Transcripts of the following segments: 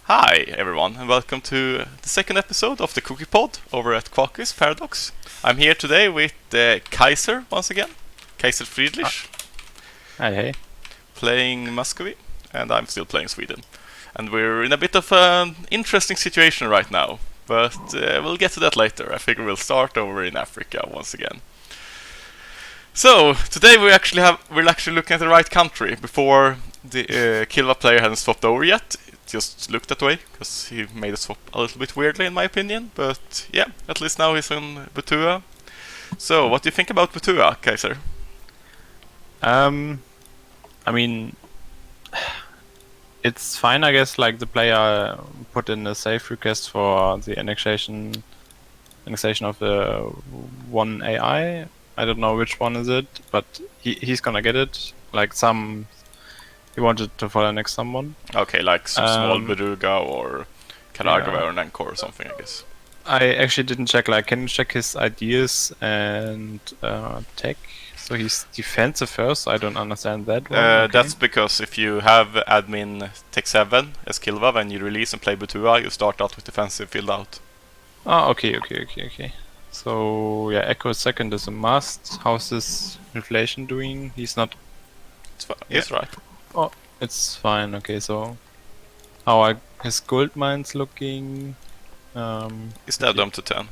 Hi everyone, and welcome to the second episode of the Cookiepod over at Quacky's Paradox. I'm here today with Kaiser once again, Kaiser Friedrich, Hey. playing Muscovy, and I'm still playing Sweden. And we're in a bit of an interesting situation right now, but we'll get to that later. I figure we'll start over in Africa once again. So today we're actually looking at the right country. Before the Kilva player hadn't swapped over yet. Just looked that way because he made a swap a little bit weirdly in my opinion, but yeah, at least now he's in Butua. So what do you think about Butua, Kaiser? I mean, it's fine, I guess. Like the player put in a save request for the annexation of the one AI. I don't know which one is it, but he's gonna get it. Like he wanted to follow next someone. Okay, like some small Beruga or Karagava or Nankor or something, I guess. I actually didn't check. Like, can you check his ideas and tech? So he's defensive first. I don't understand that one. Okay. That's because if you have admin tech 7 as Kilva, when you release and play Butua, you start out with defensive filled out. Oh, okay. So yeah, Echo second is a must. How's his inflation doing? He's not. He's right. Oh, it's fine. Okay, so how are his gold mines looking? Is that down to 10?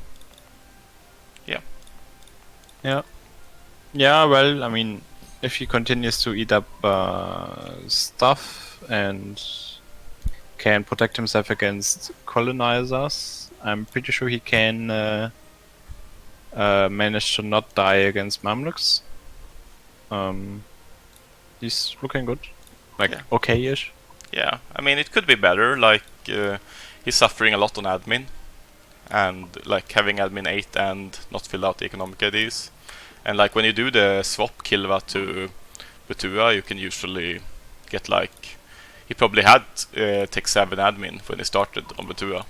Yeah. Well, I mean, if he continues to eat up stuff and can protect himself against colonizers, I'm pretty sure he can manage to not die against Mamluks. He's looking good. Like, okay-ish. Yeah, I mean, it could be better. Like, he's suffering a lot on admin. And, like, having admin 8 and not fill out the economic IDs. And, like, when you do the swap Kilva to Butua, you can usually get, like... He probably had tech 7 admin when he started on Butua.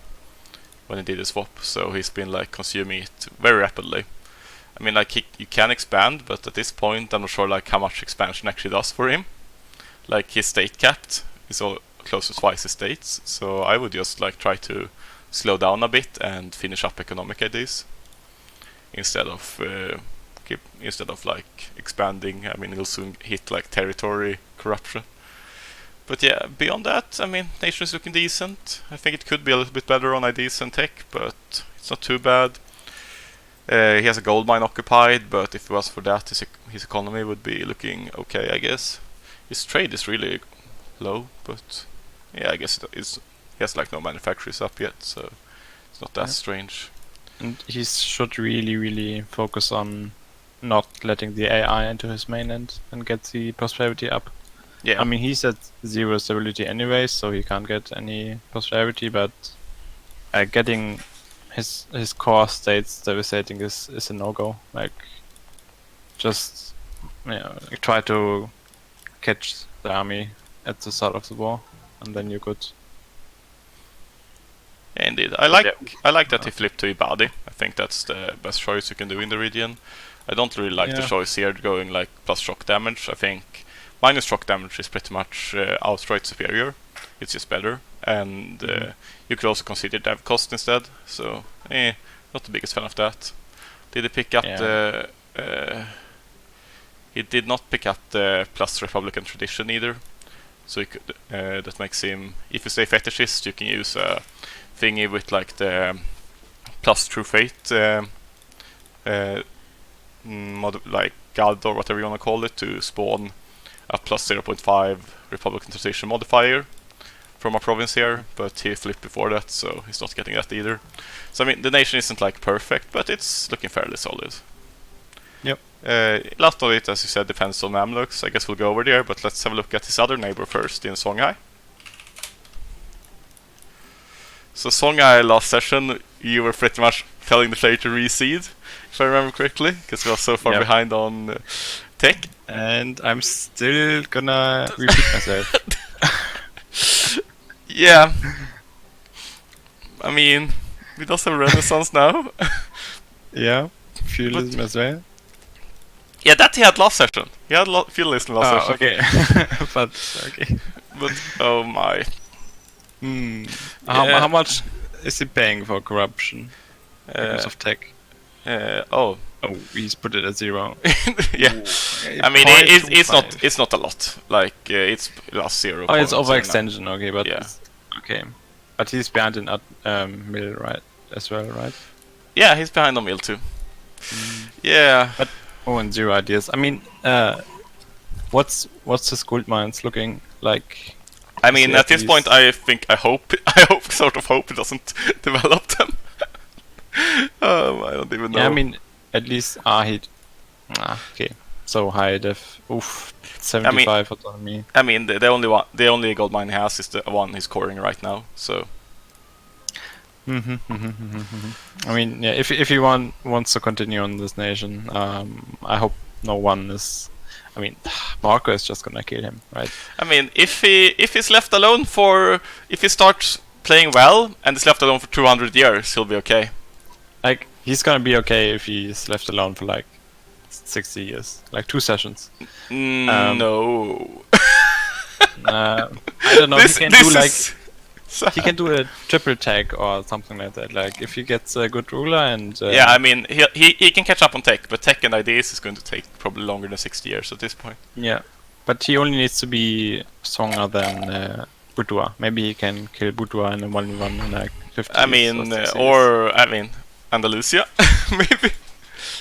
When he did the swap. So he's been, like, consuming it very rapidly. I mean, like, you can expand, but at this point, I'm not sure, like, how much expansion actually does for him. Like, his state capped is all close to twice his states, so I would just like try to slow down a bit and finish up economic IDs instead of like expanding. I mean, he'll soon hit like territory corruption. But yeah, beyond that, I mean, nation is looking decent. I think it could be a little bit better on IDs and tech, but it's not too bad. He has a gold mine occupied, but if it was for that, his economy would be looking okay, I guess. His trade is really low, but yeah, I guess he has like no manufacturers up yet, so it's not that strange. And he should really focus on not letting the AI into his mainland and get the prosperity up. Yeah. I mean, he's at 0 stability anyway, so he can't get any prosperity, but getting his core states devastating is a no-go. Like, just try to catch the army at the start of the war, and then you're good. Yeah, indeed. I like that he flipped to Ibadi. I think that's the best choice you can do in the region. I don't really like the choice here going like plus shock damage. I think minus shock damage is pretty much outright superior. It's just better, and you could also consider dev cost instead. So, not the biggest fan of that. Did he pick up the? He did not pick up the plus Republican tradition either. So he could, that makes him, if you say fetishist, you can use a thingy with like the plus true fate like god or whatever you want to call it, to spawn a plus 0.5 Republican tradition modifier from a province here, but he flipped before that, so he's not getting that either. So I mean, the nation isn't like perfect, but it's looking fairly solid. Yep. A lot of it, as you said, depends on Mamluks. I guess we'll go over there, but let's have a look at his other neighbor first in Songhai. So Songhai, last session, you were pretty much telling the player to reseed, if I remember correctly, because we are so far behind on tech. And I'm still gonna repeat myself. Yeah. I mean, we also have Renaissance now. Yeah, feudalism as well. Yeah, that he had last session. He had feudalism last session. Okay. But, okay. But, oh my. How much is he paying for corruption because of tech? Oh, he's put it at 0. yeah. Ooh, I mean, .25. it's not a lot. Like it's plus 0. Oh, it's overextension. Okay, but yeah. Okay, but he's behind in mill, right? As well, right? Yeah, he's behind on mill too. Yeah. But and 0 ideas. I mean, what's his gold mines looking like? I mean, at this point, I hope he doesn't develop them. I don't even know. Yeah, I mean, at least okay. So high def. Oof, 75 autonomy. I mean, the only gold mine he has is the one he's coring right now. So. I mean, yeah. If he wants to continue on this nation, I hope no one is. I mean, Marco is just gonna kill him, right? I mean, if he's left alone if he starts playing well and is left alone for 200 years, he'll be okay. Like, he's gonna be okay if he's left alone for like 60 years, like 2 sessions. No. I don't know. He can do a triple tech or something like that. Like, if he gets a good ruler and yeah, I mean, he can catch up on tech, but tech and ideas is going to take probably longer than 60 years at this point. Yeah, but he only needs to be stronger than Boudoir. Maybe he can kill Boudoir in a 1v1 in like 50 I mean, I mean, Andalusia, maybe.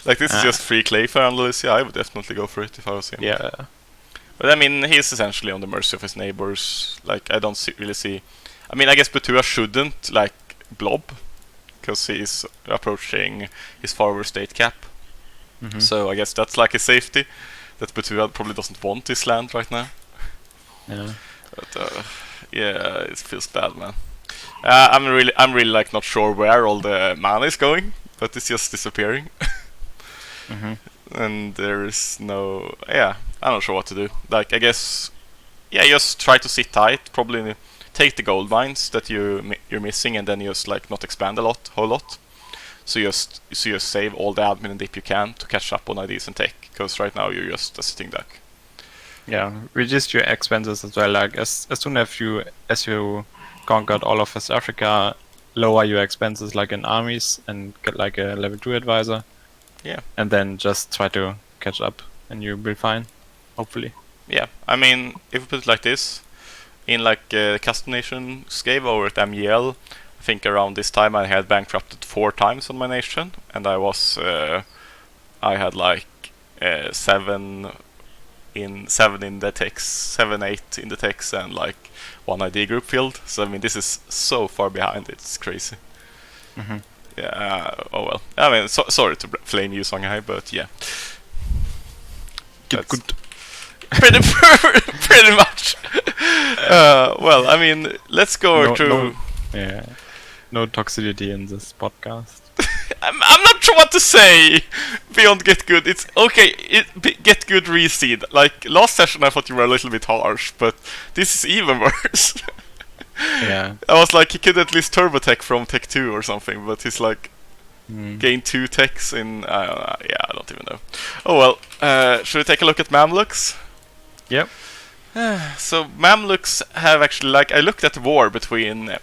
Like, this is just free clay for Andalusia. I would definitely go for it if I was him. Yeah. But I mean, he's essentially on the mercy of his neighbors. Like, I don't really see. I mean, I guess Batua shouldn't like blob because he's approaching his forward state cap. So I guess that's like a safety that Batua probably doesn't want this land right now. Yeah. But yeah, it feels bad, man. I'm really like not sure where all the mana is going, but it's just disappearing. And there is no. Yeah, I'm not sure what to do. Like, I guess, yeah, just try to sit tight. Probably take the gold mines that you're missing, and then just like not expand whole lot. So just save all the admin and dip you can to catch up on IDs and tech, because right now you're just a sitting duck. Yeah, reduce your expenses as well. Like, as soon as you conquered all of West Africa, lower your expenses like in armies and get like a level 2 advisor. Yeah. And then just try to catch up, and you'll be fine, hopefully. Yeah, I mean, if we put it like this, in like Custom Nation Scave over at MEL, I think around this time I had bankrupted 4 times on my nation, and I had like 7 in the techs, 7, 8 in the techs, and like 1 ID group field. So I mean, this is so far behind, it's crazy. Yeah. Oh well. I mean, sorry to flame you, Songhai, but yeah. Get good. Pretty much. Well, I mean, let's go to. No toxicity in this podcast. I'm not sure what to say beyond get good. It's okay. Get good reseed. Like last session, I thought you were a little bit harsh, but this is even worse. Yeah. I was like, he could at least turbo tech from tech 2 or something, but he's like gain 2 techs in. I don't even know. Oh well. Should we take a look at Mamluks? Yep. So Mamluks have actually, like, I looked at the war between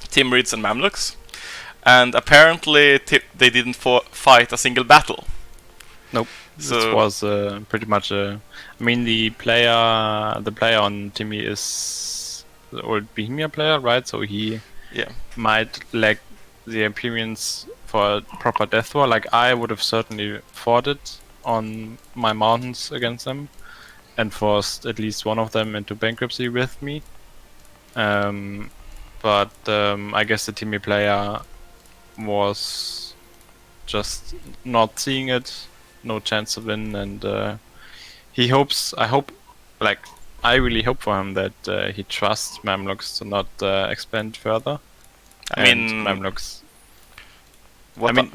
Timurids and Mamluks, and apparently they didn't fight a single battle. Nope. So this was pretty much I mean, the player on Timmy is the old Bohemia player, right? So he might lack the experience for a proper death war. Like, I would have certainly fought it on my mountains against them and forced at least one of them into bankruptcy with me. But I guess the Timmy player was just not seeing it, no chance to win, and he hopes. I really hope for him that he trusts Mamluks to not expand further. I mean, Mamluks.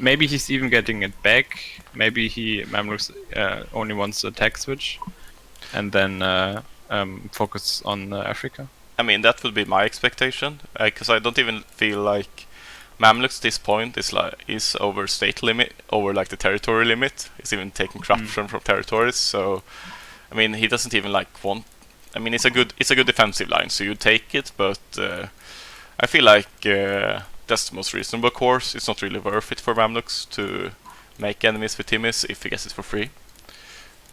Maybe he's even getting it back. Maybe Mamluks only wants a tech switch, and then focus on Africa. I mean, that would be my expectation, because I don't even feel like Mamluks at this point is over state limit, over like the territory limit. He's even taking corruption from territories. So, I mean, he doesn't even like want. I mean, it's a good defensive line, so you take it, but I feel like that's the most reasonable course. It's not really worth it for Mamluks to make enemies with Timmy's if he gets it for free.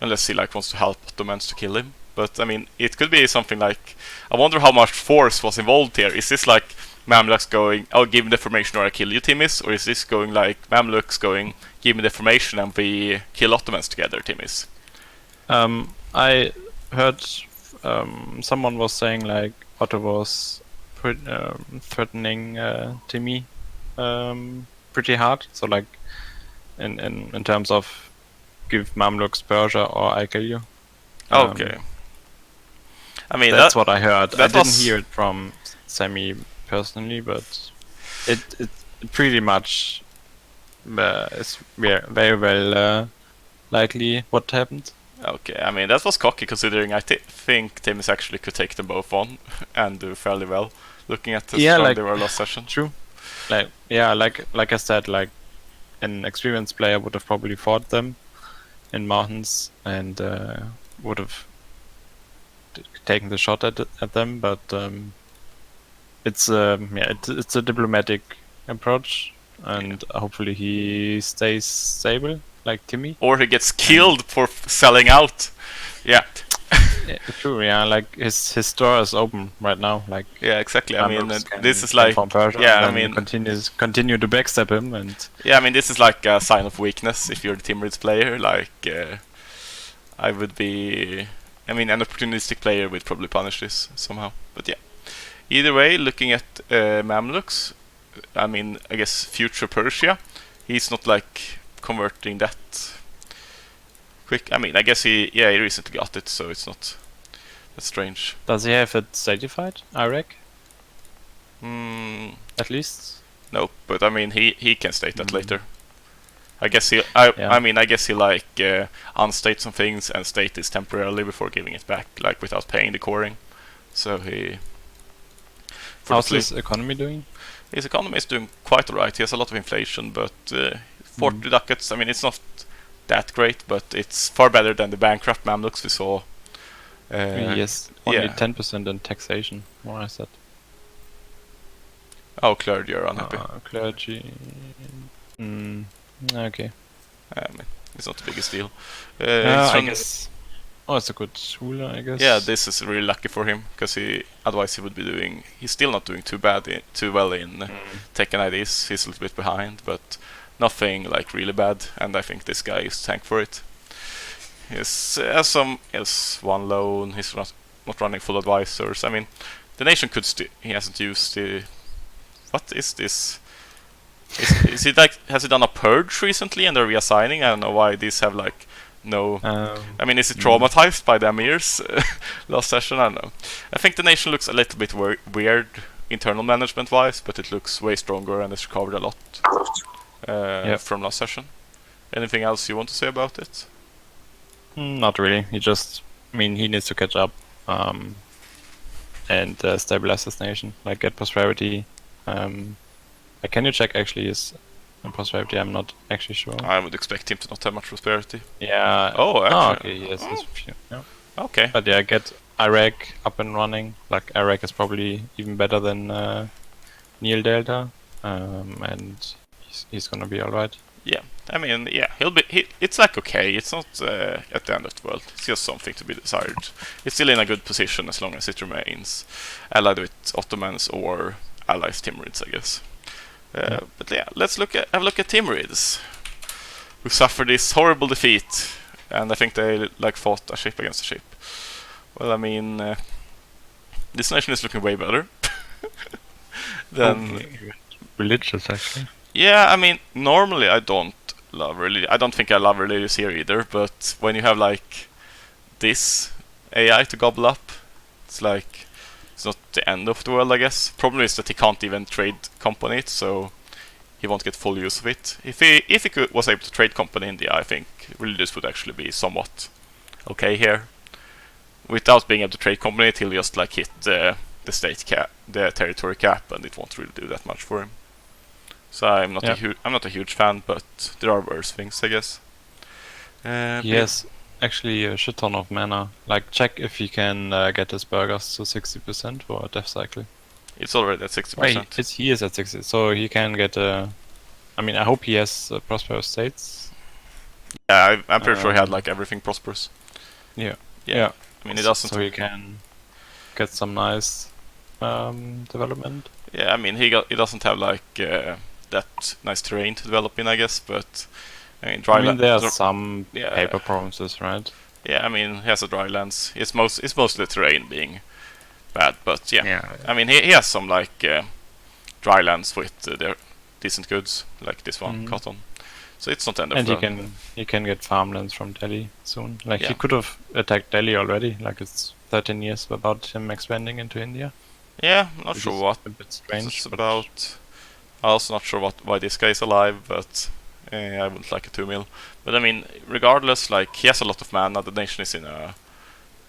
Unless he like wants to help Ottomans to kill him. But I mean, it could be something like, I wonder how much force was involved here. Is this like Mamluks going, "Oh, give me the information or I kill you, Timmy's," or is this going like Mamluks going, "Give me the information and we kill Ottomans together, Timmy's"? I heard someone was saying like Otto was threatening Timmy pretty hard. So like in terms of give Mamluks Persia or I kill you. Okay. I mean, that's what I heard. I didn't was... hear it from Sammy personally, but it pretty much is very well likely what happened. Okay, I mean that was cocky considering I think Timmy's actually could take them both on and do fairly well. Looking at the strong they were last session. True. Like I said, like an experienced player would have probably fought them in mountains and would have taken the shot at them, but it's it's a diplomatic approach, and hopefully he stays stable like Timmy. Or he gets killed for selling out. Yeah. True, yeah, like his door is open right now. Like yeah, exactly. I mean, this is like yeah, I mean, continue to backstab him, and yeah, I mean, this is like a sign of weakness if you're the Timurids player. Like, I would be, I mean, an opportunistic player would probably punish this somehow. But yeah, either way, looking at Mamluks, I mean, I guess future Persia, he's not like converting that quick. I mean, I guess he recently got it, so it's not that strange. Does he have it certified, Iraq? Mm, at least? No, but I mean, he can state that later. I guess I mean, I guess he like unstate some things and state this temporarily before giving it back, like without paying the coring. So he. How's his economy doing? His economy is doing quite alright. He has a lot of inflation, but 40 ducats. I mean, it's not that great, but it's far better than the bankrupt Mamluks we saw. Yes, only 10% in taxation. More is that? Oh, clergy are unhappy. Clergy. Okay. I mean, it's not the biggest deal. I guess. Oh, it's a good ruler, I guess. Yeah, this is really lucky for him because otherwise he would be doing. He's still not doing too well in Tekken IDs. He's a little bit behind, but nothing like really bad. And I think this guy is tank for it. He has one loan. He's not running full advisors. I mean, the nation could he hasn't used the. What is this? Is it like, has he done a purge recently and they're reassigning? I don't know why these have like no. I mean, is it traumatized by the amirs last session? I don't know. I think the nation looks a little bit weird internal management wise, but it looks way stronger and it's recovered a lot from last session. Anything else you want to say about it? Not really. He needs to catch up and stabilize his nation, like get prosperity. Can you check actually his prosperity? I'm not actually sure. I would expect him to not have much prosperity. Yeah. Oh, actually. Okay. Yes. Yeah. Okay. But yeah, get Iraq up and running. Like Iraq is probably even better than Nile Delta, and he's gonna be all right. Yeah. I mean, yeah, he'll be. It's like okay. It's not at the end of the world. It's just something to be desired. It's still in a good position as long as it remains allied with Ottomans or allies Timurids, I guess. But yeah, let's have a look at Timurids, who suffered this horrible defeat, and I think they like fought a ship against a ship. Well, I mean, this nation is looking way better than religious, actually. Yeah, I mean, normally I don't think I love religious here either. But when you have like this AI to gobble up, it's like. It's not the end of the world, I guess. Problem is that he can't even trade company it, so he won't get full use of it. If he was able to trade company India, I think religious would actually be somewhat okay here. Without being able to trade company it, he'll just like hit the state cap, the territory cap, and it won't really do that much for him. So I'm not a huge fan, but there are worse things, I guess. Yes. Actually, a shit ton of mana. Like, check if you can get his burgers to 60% for a death cycle. It's already at 60%. He is at 60, so he can get a. I mean, I hope he has prosperous states. Yeah, I'm pretty sure he had like everything prosperous. Yeah. Yeah. I mean, it doesn't. So he can get some nice development. Yeah, I mean, he doesn't have like that nice terrain to develop in, I guess. But I mean, there are some paper provinces, right? Yeah, I mean, he has a drylands. It's mostly terrain being bad, but yeah. I mean, he has some like drylands with their decent goods, like this one, cotton. So it's not the end of the world. And he can get farmlands from Delhi soon. Like he could have attacked Delhi already. Like it's 13 years without him expanding into India. Yeah, I'm not sure what a bit strange. It's about. I'm also not sure why this guy is alive, but I wouldn't like a 2 mil. But I mean, regardless, like he has a lot of mana. The nation is in a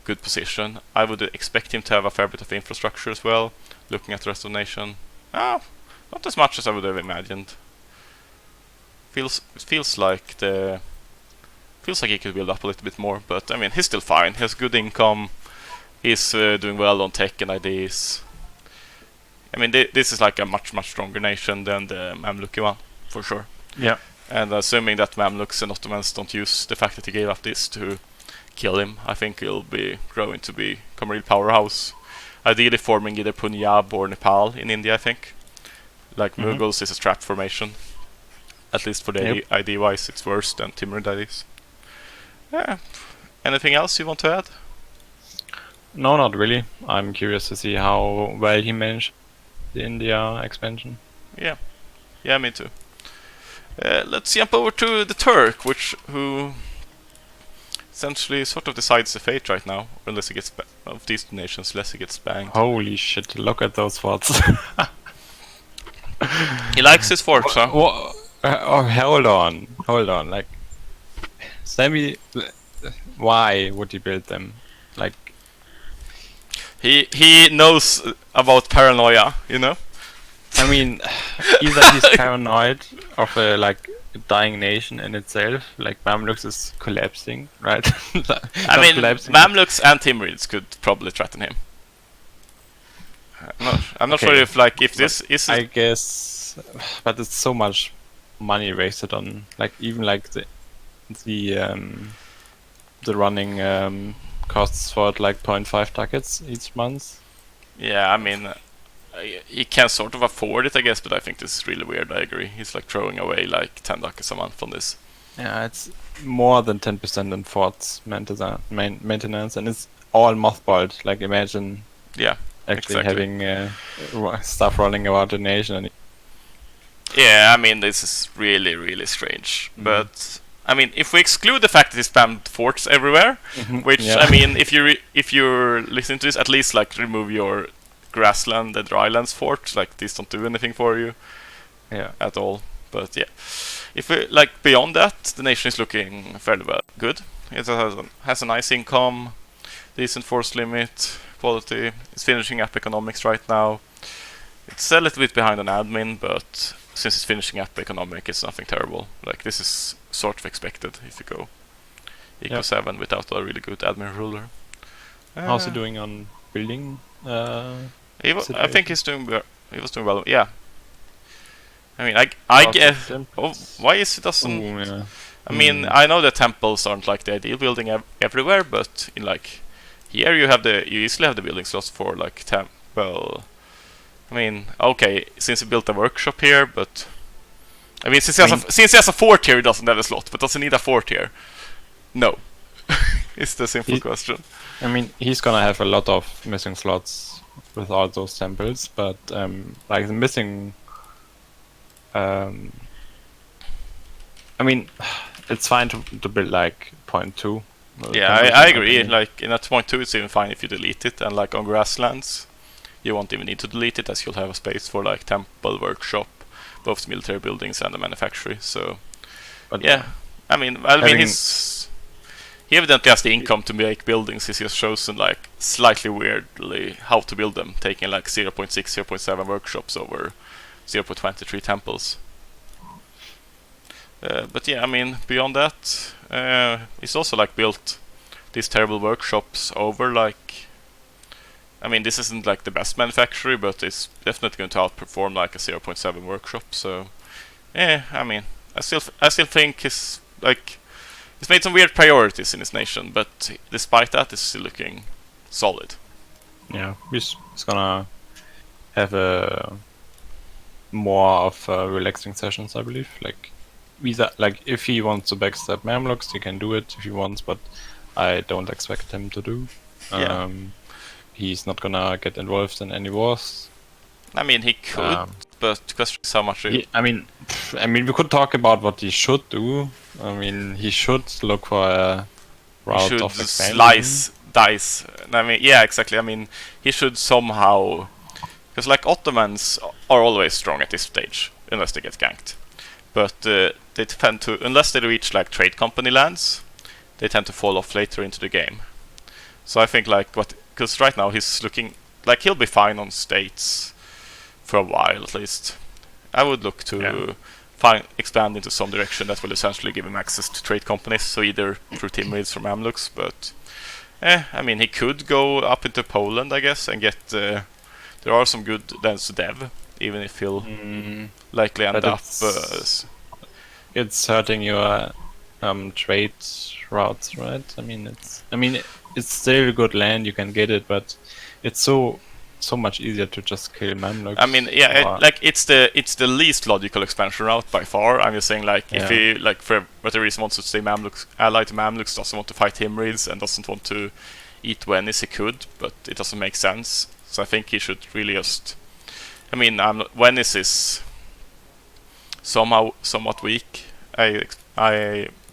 good position. I would expect him to have a fair bit of infrastructure as well. Looking at the rest of the nation, not as much as I would have imagined. Feels like he could build up a little bit more, but I mean he's still fine. He has good income. He's doing well on tech and ideas. I mean this is like a much stronger nation than the Mamluki one, for sure. Yeah. And assuming that Mamluks and Ottomans don't use the fact that he gave up this to kill him, I think he'll be growing to become a real powerhouse. Ideally forming either Punjab or Nepal in India, I think. Like Mughals is a trap formation. At least for the ID wise, it's worse than Timurid IDs. Yeah. Anything else you want to add? No, not really. I'm curious to see how well he managed the India expansion. Yeah, me too. Let's jump over to the Turk, who essentially sort of decides the fate right now, unless he gets of these two nations, unless he gets banged. Holy shit! Look at those forts. He likes his forts, huh? Hold on. Like, Sammy, why would he build them? Like, he knows about paranoia, you know. I mean, either he's paranoid of a dying nation in itself, like Mamluks is collapsing, right? I mean, Mamluks and Timurids could probably threaten him. I'm not sure if this is. I guess, but it's so much money wasted on even the running costs for it 0.5 ducats each month. Yeah, I mean, he can sort of afford it, I guess, but I think this is really weird. I agree. He's throwing away 10 ducats a month on this. Yeah, it's more than 10% in forts maintenance, and it's all mothballed. Like, imagine. Yeah. Actually, having stuff running around the nation. Yeah, I mean, this is really strange. But I mean, if we exclude the fact that he spammed forts everywhere, which I mean, if you're listening to this, at least remove your grassland and drylands forts. These don't do anything for you, at all. But yeah, if we beyond that, the nation is looking fairly good. It has a nice income, decent force limit. Quality. It's finishing up economics right now. It's a little bit behind on admin, but since it's finishing up economic, it's nothing terrible. This is sort of expected if you go Eco 7 without a really good admin ruler. How's he doing on building? I think he was doing well. Yeah. I mean, I guess. Why is it doesn't? I mean, I know the temples aren't the ideal building everywhere, but in here you easily have the building slots for temple. I mean, okay, since he built a workshop here, but I mean, since he has a fort here, he doesn't have a slot. But does he need a fort here? No. It's the simple question. I mean, he's gonna have a lot of missing slots with all those temples, but the missing. I mean, it's fine to build 0.2. Yeah, I agree. In at 0.2, it's even fine if you delete it, and on grasslands, you won't even need to delete it, as you'll have a space for temple, workshop, both military buildings and the manufactory. So, but yeah, I mean, he evidently has the income to make buildings. He's just chosen slightly weirdly how to build them, taking 0.6, 0.7 workshops over 0.23 temples. But yeah, I mean, beyond that, he's also built these terrible workshops over I mean, this isn't like the best manufacturer, but it's definitely going to outperform like a 0.7 workshop. So, yeah, I mean, I still think he's made some weird priorities in his nation, but despite that, it's still looking solid. Yeah, he's gonna have a more of relaxing sessions, I believe. Like, if he wants to backstab Mamluks, he can do it if he wants, but I don't expect him to do. Yeah. He's not gonna get involved in any wars. I mean, he could, but the question is how much. I mean, we could talk about what he should do. I mean, he should look for a route he should of expansion. slice, dice. I mean, yeah, exactly. I mean, he should somehow, because like Ottomans are always strong at this stage, unless they get ganked. But they tend to, unless they reach like trade company lands, they tend to fall off later into the game. So I think like because right now he's looking like he'll be fine on states for a while at least. I would look to expand into some direction that will essentially give him access to trade companies, so either through Timurids or Mamluks, but I mean, he could go up into Poland, I guess, and get there are some good lands to dev, even if he'll likely end up it's hurting your trade routes, right? I mean, it's still good land, you can get it, but it's so much easier to just kill Mamluks. I mean, yeah, it's the least logical expansion route by far. I'm just saying, like, if he, like, for whatever reason wants to stay Mamluks, allied to Mamluks, doesn't want to fight Timurids, and doesn't want to eat Venice, he could, but it doesn't make sense. So I think he should really just... I mean, Venice is somewhat weak. I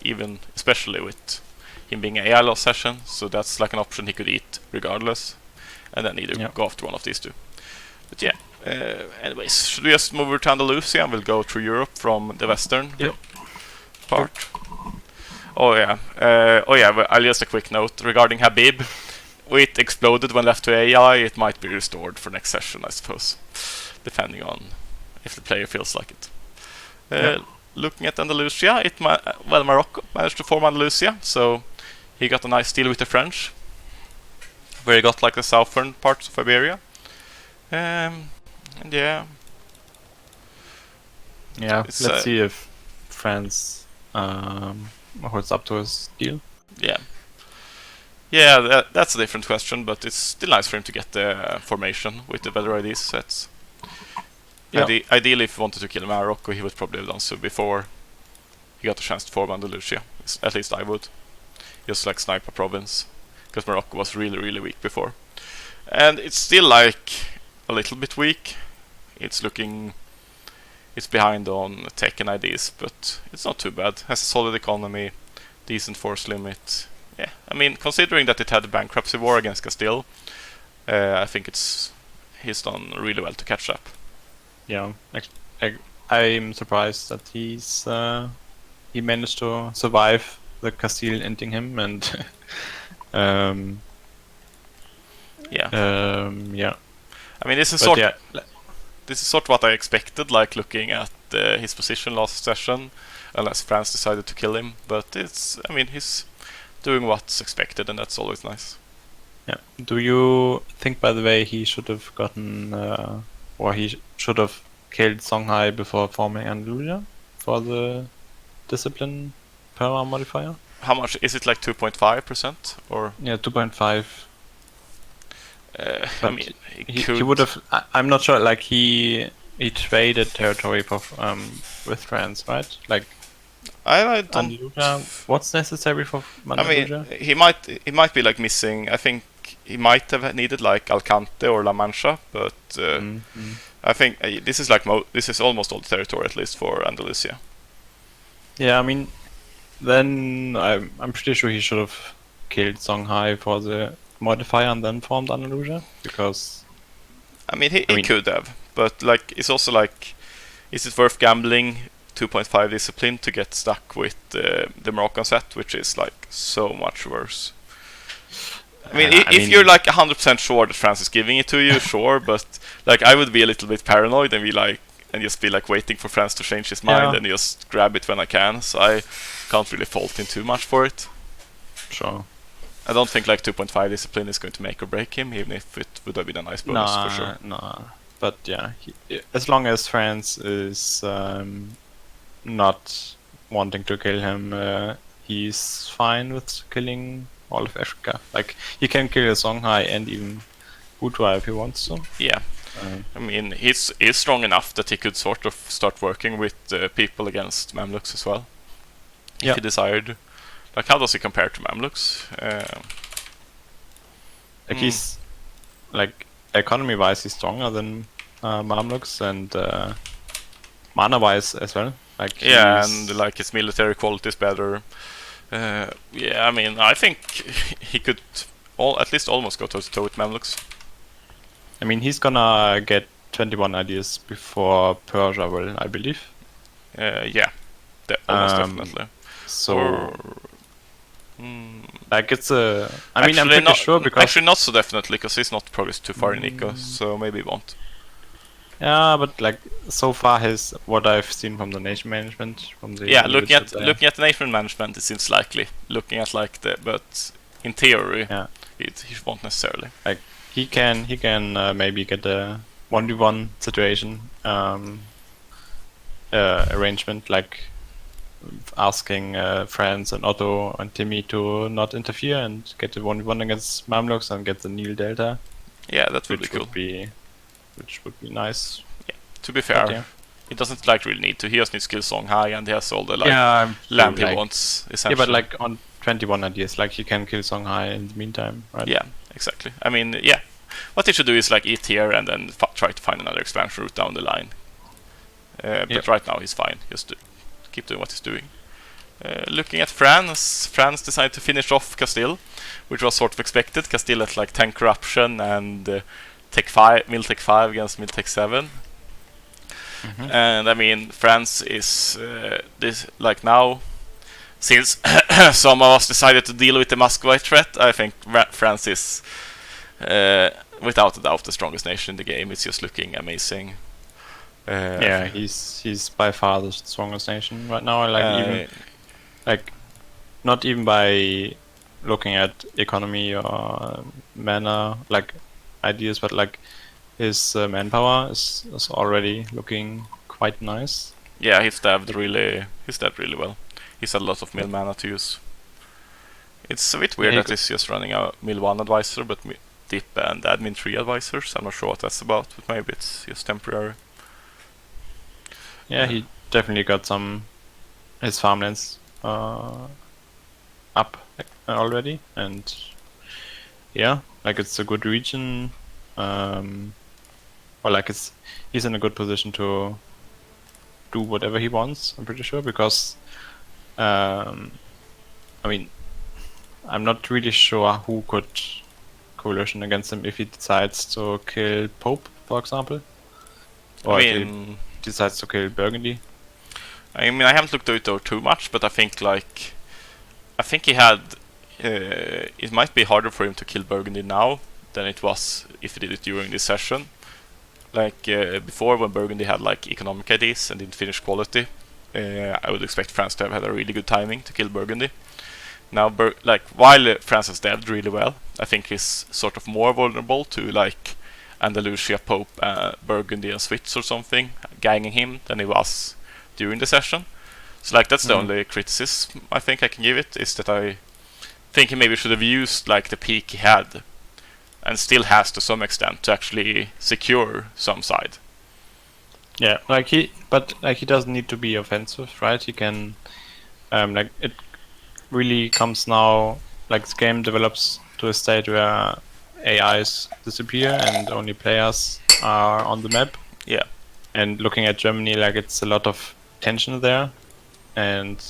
even, especially with him being AI last session, so that's like an option he could eat regardless. And then either go after one of these two. But yeah, anyways, should we just move over to Andalusia and we'll go through Europe from the western part? Oh yeah, well, I'll just a quick note regarding Habib. It exploded when left to AI, it might be restored for next session, I suppose. Depending on if the player feels like it. Looking at Andalusia, Morocco managed to form Andalusia, so he got a nice deal with the French, where he got like the southern parts of Iberia. And let's see if France holds up to his deal. That's a different question, but it's still nice for him to get the formation with the better IDs sets. Ideally, if he wanted to kill Morocco, he would probably have done so before he got a chance to form Andalusia. At least I would. Just like snipe a province, because Morocco was really, really weak before. And it's still like a little bit weak. It's behind on tech and IDs, but it's not too bad. Has a solid economy, decent force limit. Yeah, I mean, considering that it had a bankruptcy war against Castile, I think he's done really well to catch up. Yeah, I'm surprised that he managed to survive the Castile ending him, and I mean, this is sort of what I expected, like looking at his position last session, unless France decided to kill him. But he's doing what's expected, and that's always nice. Yeah. Do you think, by the way, he should have gotten, or he should have killed Songhai before forming Andalusia for the discipline power modifier? How much is it? Like 2.5% or? Yeah, 2.5. I mean, he would have. I'm not sure. Like he traded territory for with France, right? Like I don't. Andalusia, what's necessary for Andalusia? I mean, he might be like missing. I think he might have needed like Alcante or La Mancha, but I think this is like this is almost all the territory, at least for Andalusia. Yeah, I mean, then I'm pretty sure he should have killed Songhai for the modifier and then formed Andalusia, because I mean he could have, but like it's also like, is it worth gambling 2.5 discipline to get stuck with the Moroccan set, which is like so much worse? I mean, if you're like 100% sure that France is giving it to you, sure, but like I would be a little bit paranoid and just be like waiting for France to change his mind and just grab it when I can. So I can't really fault him too much for it. Sure. I don't think like 2.5 discipline is going to make or break him, even if it would have been a nice bonus for sure. Nah. But yeah, as long as France is not wanting to kill him, he's fine with killing all of Africa. Like, he can kill Songhai and even Butwa if he wants to. Yeah. I mean, he's strong enough that he could sort of start working with people against Mamluks as well, if he desired. Like, how does he compare to Mamluks? Like, he's like economy-wise, he's stronger than Mamluks, and mana-wise as well. Like, yeah, and like his military quality is better. Yeah, I mean, I think he could at least almost go toe-to-toe with Mamluks. I mean, he's gonna get 21 ideas before Persia will, I believe. Yeah, almost definitely. So, like, it's a... I mean, I'm pretty sure because... Actually, not so definitely, because he's not progressed too far in Eco, so maybe he won't. Yeah, but like, so far what I've seen from the nation management, from the... Yeah, looking at the nation management, it seems likely. Looking at like but in theory, he won't necessarily. Like, he can maybe get a 1v1 situation arrangement, like asking France and Otto and Timmy to not interfere and get the 1v1 against Mamluks and get the Nile Delta. Yeah, that would be cool. Which would be nice. Yeah, to be fair, he doesn't like really need to. He just needs to kill Songhai, and he has all the land he wants. Essentially. Yeah, but like on 21 ideas, like, he can kill Songhai in the meantime, right? Yeah, exactly. I mean, yeah. What he should do is like eat here and then try to find another expansion route down the line. But right now he's fine. Just keep doing what he's doing. Looking at France decided to finish off Castile, which was sort of expected. Castile had like 10 corruption and Tech 5, Miltech 5 against Miltech 7. And I mean, France is this like now, since some of us decided to deal with the Muscovite threat, I think France is without a doubt the strongest nation in the game. It's just looking amazing. Yeah, he's by far the strongest nation right now. Like, not even by looking at economy or mana like ideas, but like his manpower is already looking quite nice. Yeah, he stabbed really well. He's had a lot of mill mana to use. It's a bit weird that he's just running a mill 1 advisor, but dip and admin 3 advisors. I'm not sure what that's about, but maybe it's just temporary. Yeah, he definitely got his farmlands up already, and yeah, like, it's a good region, or like he's in a good position to do whatever he wants, I'm pretty sure, because I mean, I'm not really sure who could coalition against him if he decides to kill Pope, for example, or if he decides to kill Burgundy. I mean, I haven't looked at it too much, but I think he had. It might be harder for him to kill Burgundy now than it was if he did it during this session. Like before, when Burgundy had like economic IDs and didn't finish quality, I would expect France to have had a really good timing to kill Burgundy. Now, while France has devved really well, I think he's sort of more vulnerable to like Andalusia, Pope, Burgundy, and Swiss or something ganging him than he was during the session. So like that's the only criticism I think I can give it, is that I think he maybe should have used like the peak he had, and still has to some extent, to actually secure some side. Yeah, he doesn't need to be offensive, right? He can, like, it really comes now, like, the game develops to a state where AIs disappear and only players are on the map. Yeah. And looking at Germany, like, it's a lot of tension there, and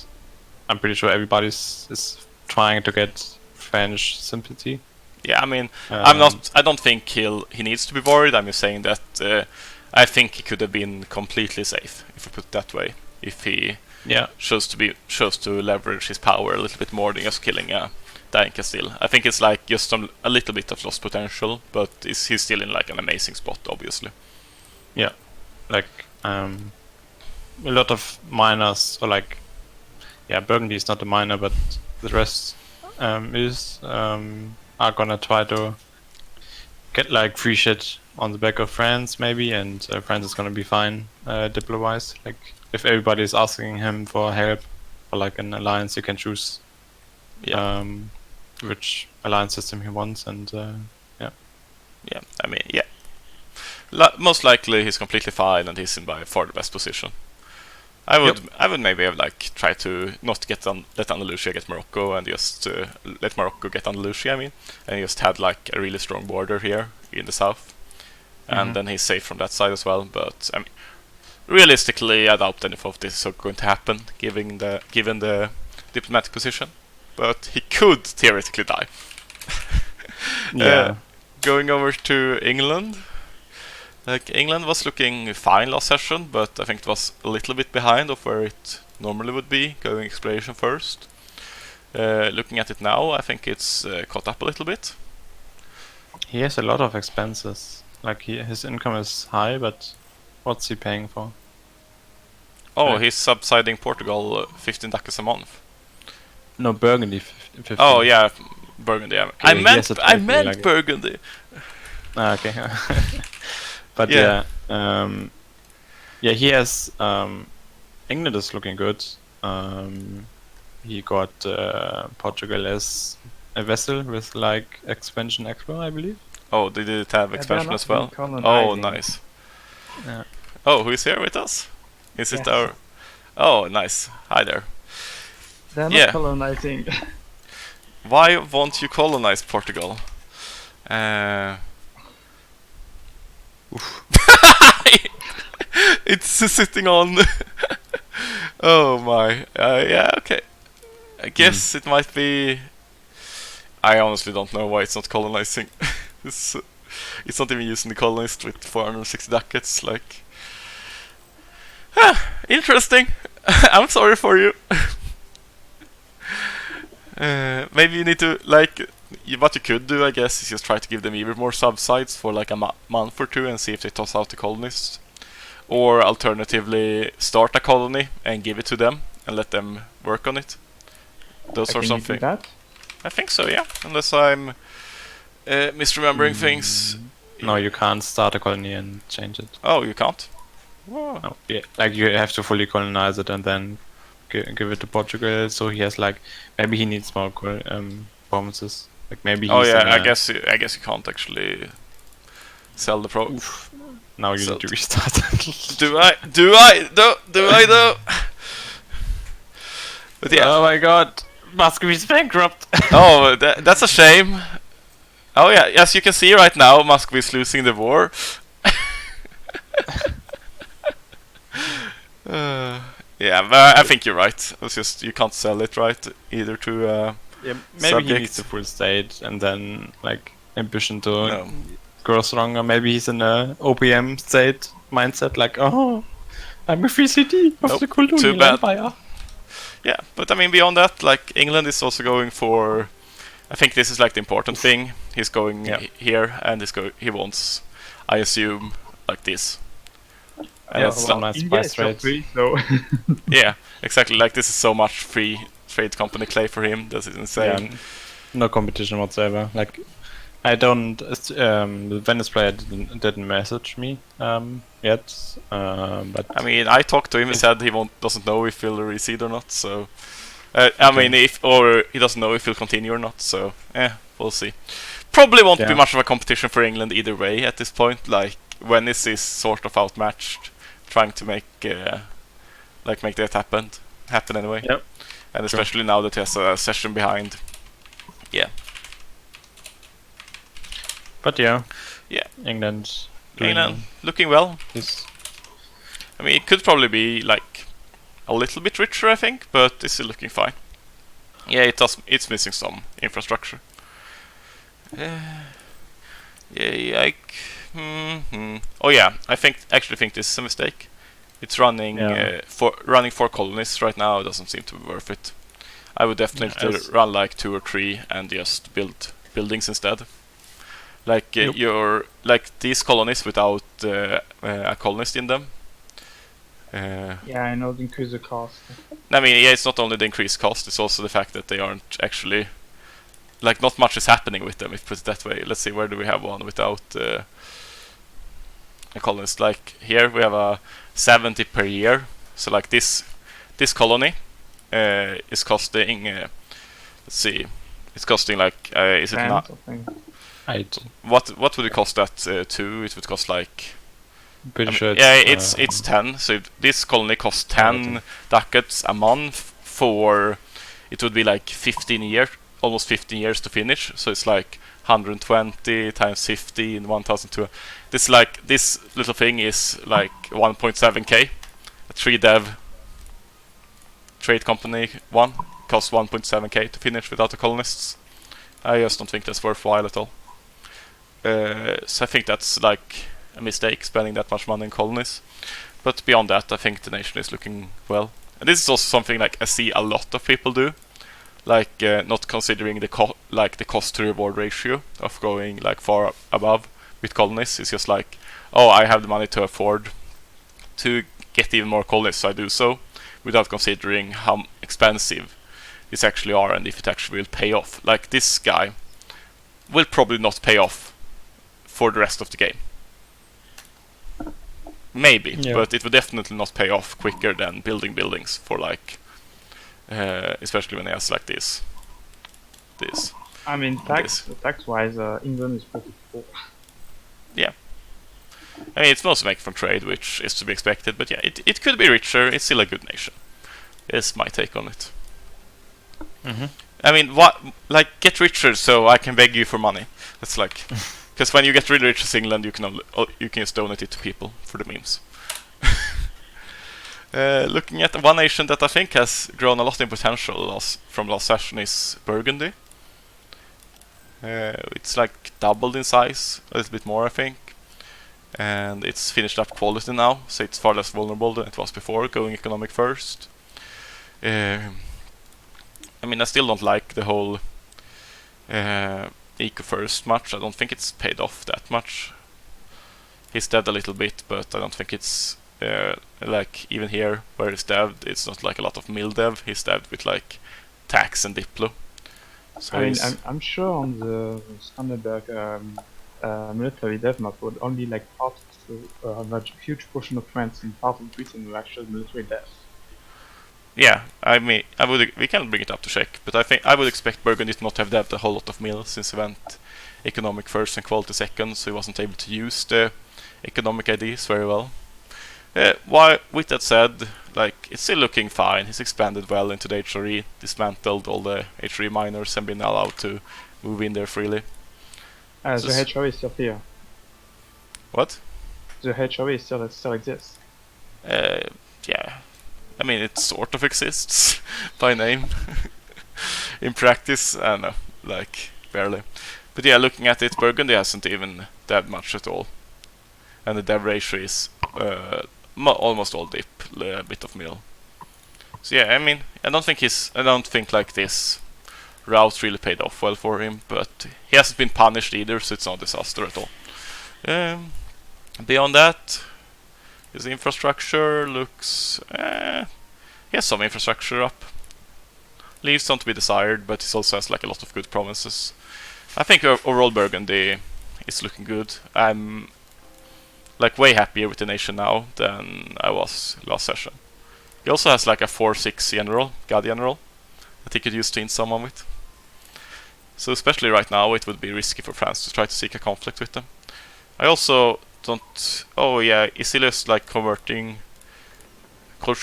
I'm pretty sure is trying to get French sympathy. Yeah, I mean, I don't think he needs to be worried. I'm just saying that I think he could have been completely safe, if we put it that way, if he chose to leverage his power a little bit more than just killing a dying Castile. I think it's like just a little bit of lost potential, but he's still in like an amazing spot, obviously. Yeah, like a lot of miners, or like, Burgundy is not a miner, but the rest are gonna try to get like free shit on the back of France maybe, and France is gonna be fine diplo-wise. Like if everybody is asking him for help or like an alliance, you can choose Yeah. which alliance system he wants, and yeah. Yeah. I mean, yeah. Most likely he's completely fine and he's in by far the best position. I would maybe have like tried to not let Andalusia get Morocco and just let Morocco get Andalusia. I mean, and just had like a really strong border here in the south, and then he's safe from that side as well. But I mean, realistically, I doubt any of this is going to happen, given the diplomatic position. But he could theoretically die. Yeah. Going over to England. Like England was looking fine last session, but I think it was a little bit behind of where it normally would be, going exploration first. Looking at it now, I think it's caught up a little bit. He has a lot of expenses. Like his income is high, but what's he paying for? Oh, Right. he's subsiding Portugal 15 ducats a month. No, Burgundy. 15. Oh yeah, Burgundy. Yeah. Okay, he has a I title meant like it. Burgundy. Ah, okay. But Yeah. yeah, he has. England is looking good. He got Portugal as a vessel with like expansion expo, I believe. Oh, they did have expansion they're as not well. Oh, colonizing. nice. Yeah. Oh, who is here with us? Is it Yes. our? Oh, nice. Hi there. They're not Yeah. colonizing. Why won't you colonize Portugal? It's sitting on. Oh my. Yeah. Okay. I guess it might be. I honestly don't know why it's not colonizing. It's not even using the colonist with 460 ducats. Like, interesting. I'm sorry for you. Maybe you need to like. What you could do, I guess, is just try to give them even more subsides for like a month or two and see if they toss out the colonists. Or alternatively, start a colony and give it to them and let them work on it. Those Can are you do something. that? I think so, yeah. Unless I'm misremembering things. No, you can't start a colony and change it. Oh, you can't? Oh. No, yeah, like you have to fully colonize it and then give it to Portugal. So he has like maybe he needs more provinces. Like maybe. Oh He's yeah, in I guess you can't actually sell the pro. Now you So- need to restart. Do I though? But yeah. Oh my god, Muscovy's bankrupt. Oh, that's a shame. Oh yeah, as you can see right now, Muscovy is losing the war. Yeah, but I think you're right. It's just you can't sell it, right? Either to Yeah, maybe he subject. needs the full state and then like ambition to No. grow stronger. Maybe he's in a OPM state mindset, like I'm a free city of Nope, the colonial too bad. empire. Yeah, but I mean beyond that, like England is also going for. I think this is like the important thing. He's going here, and he wants, I assume, like this. And Yeah, that's some like- nice India price is so rates. free, so yeah, exactly. Like this is so much free trade company clay for him. This is insane. Yeah, no competition whatsoever. Like, I don't. The Venice player didn't message me yet. But I mean, I talked to him. He said he doesn't know if he'll recede or not. So, I mean, or he doesn't know if he'll continue or not. So, we'll see. Probably won't be Yeah. much of a competition for England either way at this point. Like Venice is sort of outmatched, trying to make that happen anyway. Yep. And especially now that he has a session behind. Yeah. But yeah. Yeah. England. England looking well. I mean, it could probably be like a little bit richer, I think, but it's still looking fine. Yeah, it's missing some infrastructure. Yeah, like. Oh yeah, I actually think this is a mistake. It's running running 4 colonists right now. It doesn't seem to be worth it. I would definitely run like 2 or 3 and just build buildings instead. Like these colonies without a colonist in them. yeah, I know the increase the cost. I mean, yeah, it's not only the increased cost; it's also the fact that they aren't actually like not much is happening with them, if you put it that way. Let's see, where do we have one without a colonist? Like here we have a 70 per year. So like this colony is costing. Let's see, it's costing like is it not? Eight. What would it cost that to? It would cost like. Pretty sure it's 10. So this colony costs 10 ducats a month for. It would be like 15 years, almost 15 years to finish. So it's like 120 times 15, 1,200. This little thing is like 1.7k. A 3-dev trade company one costs 1.7k to finish without the colonists. I just don't think that's worthwhile at all. So I think that's like a mistake, spending that much money in colonies. But beyond that, I think the nation is looking well. And this is also something like I see a lot of people do, like not considering the cost to reward ratio of going like far above with colonies. It's just like, oh, I have the money to afford to get even more colonies, so I do so, without considering how expensive these actually are and if it actually will pay off. Like this guy will probably not pay off for the rest of the game. Maybe, but it will definitely not pay off quicker than building buildings for like, especially when it has like this. I mean, tax-wise, England is pretty poor. Yeah. I mean, it's mostly making from trade, which is to be expected, but yeah, it could be richer. It's still a good nation. Is my take on it. I mean, what, like, get richer so I can beg you for money. That's like, because when you get really rich as England, you can just donate it to people for the memes. Looking at one nation that I think has grown a lot in potential from last session is Burgundy. It's like doubled in size, a little bit more I think. And it's finished up quality now, so it's far less vulnerable than it was before, going economic first. I mean, I still don't like the whole eco first much. I don't think it's paid off that much. He's dead a little bit, but I don't think it's like even here where he's dead, it's not like a lot of mill dev. He's dead with like tax and diplo. So I mean, I'm sure on the Skanderberg military dev map would only like part of a huge portion of France and part of Britain were actual military devs. Yeah, I mean, we can bring it up to check, but I think I would expect Burgundy to not have devved a whole lot of mills since he went economic first and quality second, so he wasn't able to use the economic ideas very well. With that said, like, it's still looking fine. He's expanded well into the HRE, dismantled all the HRE miners and been allowed to move in there freely. The HRE is still here. What? The HRE still exists. Yeah. I mean, it sort of exists by name. In practice, I don't know, like, barely. But yeah, looking at it, Burgundy hasn't even devved much at all. And the dev ratio is almost all dip, a bit of mill. So yeah, I mean, I don't think like this route really paid off well for him, but he hasn't been punished either, so it's not a disaster at all. Beyond that, his infrastructure looks... he has some infrastructure up. Leaves some to be desired, but he also has like a lot of good provinces. I think overall Burgundy is looking good. I'm like way happier with the nation now than I was last session. He also has like a 4-6 general, god general, that he could use to in someone with. So especially right now it would be risky for France to try to seek a conflict with them. I also don't... Oh yeah, Isilius like culture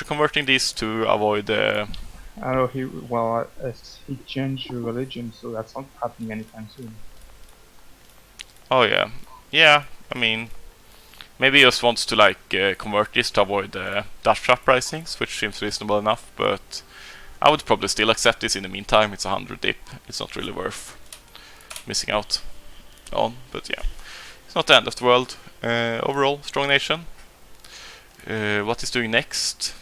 converting these to avoid I know he changed religion, so that's not happening anytime soon. Oh yeah. Yeah, I mean, maybe he just wants to like convert this to avoid Dutch uprisings, which seems reasonable enough, but I would probably still accept this in the meantime. It's 100 dip, it's not really worth missing out on, but yeah. It's not the end of the world. Overall, strong nation. What he's doing next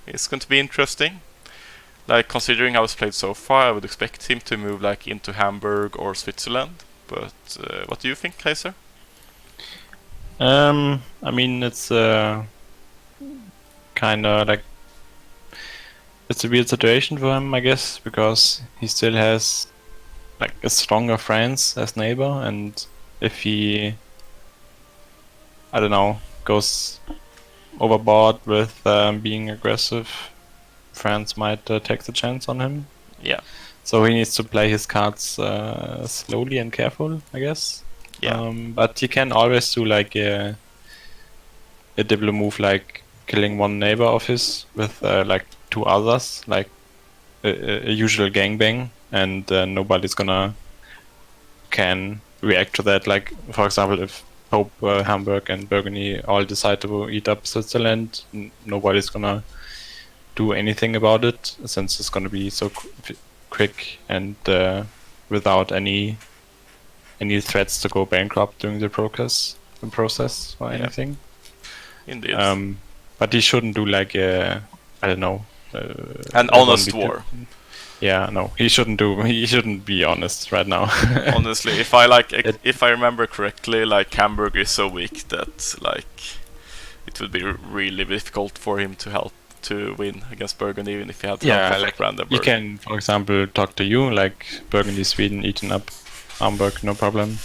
is going to be interesting. Like, considering how it's played so far, I would expect him to move like into Hamburg or Switzerland. But what do you think, Kaiser? I mean, it's kind of like it's a weird situation for him, I guess, because he still has like a stronger France as neighbor, and if he, I don't know, goes overboard with being aggressive, France might take the chance on him. Yeah. So he needs to play his cards slowly and careful, I guess. Yeah. But he can always do like a Diblo move, like killing one neighbor of his with like two others, like a usual gangbang, and nobody's gonna can react to that. Like, for example, if Pope, Hamburg, and Burgundy all decide to eat up Switzerland, nobody's gonna do anything about it, since it's gonna be so quick and without any threats to go bankrupt during the process or Yeah. anything. Indeed. But he shouldn't do like a, I don't know, An honest war. Yeah, no, he shouldn't do. He shouldn't be honest right now. Honestly, if I remember correctly, like Hamburg is so weak that like it would be really difficult for him to help to win against Burgundy, even if he had help of like Brandenburg. he can, for example, talk to you, like Burgundy, Sweden, eaten up Hamburg, no problem.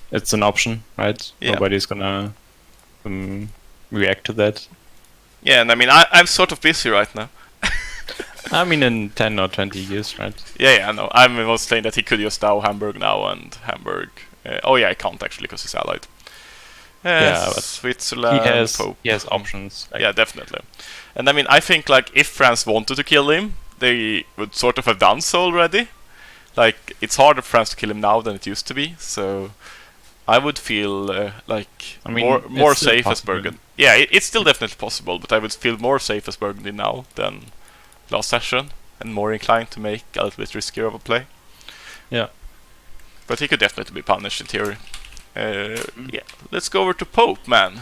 It's an option, right? Yeah. Nobody's gonna react to that. Yeah, and I mean I'm sort of busy right now. I mean, in 10 or 20 years, right? Yeah, no. I'm most saying that he could just DAO Hamburg now, and Hamburg. Oh yeah, I can't actually because he's allied. Yeah, but Switzerland. Pope. He has options. Like, Yeah, definitely. And I mean, I think like if France wanted to kill him, they would sort of have done so already. Like it's harder for France to kill him now than it used to be. So I would feel like I mean, more it's still safe as possible. Burgundy. Yeah, it's still definitely possible, but I would feel more safe as Burgundy now than last session, and more inclined to make a little bit riskier of a play. Yeah. But he could definitely be punished in theory. Yeah, let's go over to Pope, man.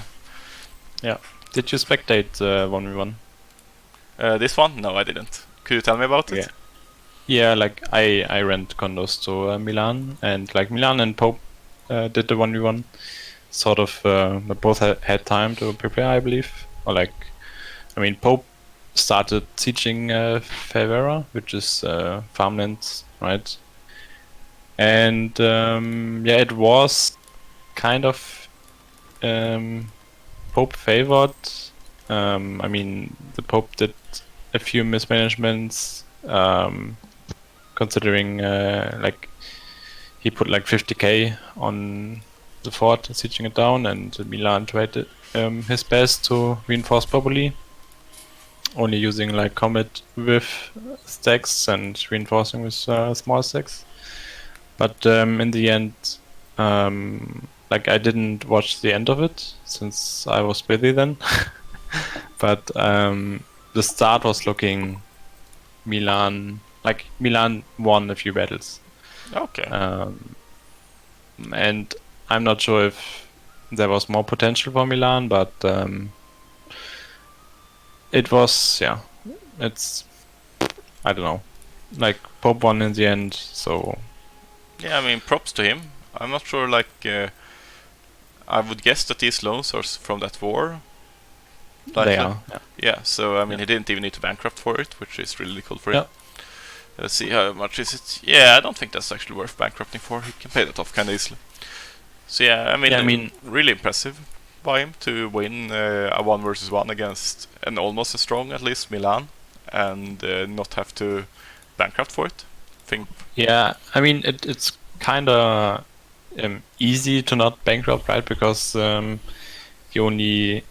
Did you spectate 1v1? This one? No, I didn't. Could you tell me about it? Yeah, like I rent condos to Milan, and like Milan and Pope did the 1v1. Sort of, they both had time to prepare, I believe. Or like, I mean, Pope started sieging Favara, which is farmlands, right? And yeah, it was kind of Pope favored. I mean, the Pope did a few mismanagements, considering like he put like 50k on the fort, sieging it down, and Milan tried his best to reinforce properly, only using like combat with stacks and reinforcing with small stacks. But in the end, like I didn't watch the end of it since I was busy then. But the start was looking Milan, like Milan won a few battles. Okay. And I'm not sure if there was more potential for Milan, but it was, yeah, it's, I don't know, like Pope won in the end, so Yeah, I mean, props to him. I'm not sure, like, I would guess that these loans are from that war. they are. Yeah. Yeah, so I mean, he didn't even need to bankrupt for it, which is really cool for him. Yeah. Let's see, how much is it? Yeah, I don't think that's actually worth bankrupting for. He can pay that off kind of easily. So yeah, I mean, really impressive by him to win a 1 versus 1 against an almost as strong, at least, Milan, and not have to bankrupt for it. Yeah, I mean, it's kind of easy to not bankrupt, right? Because you only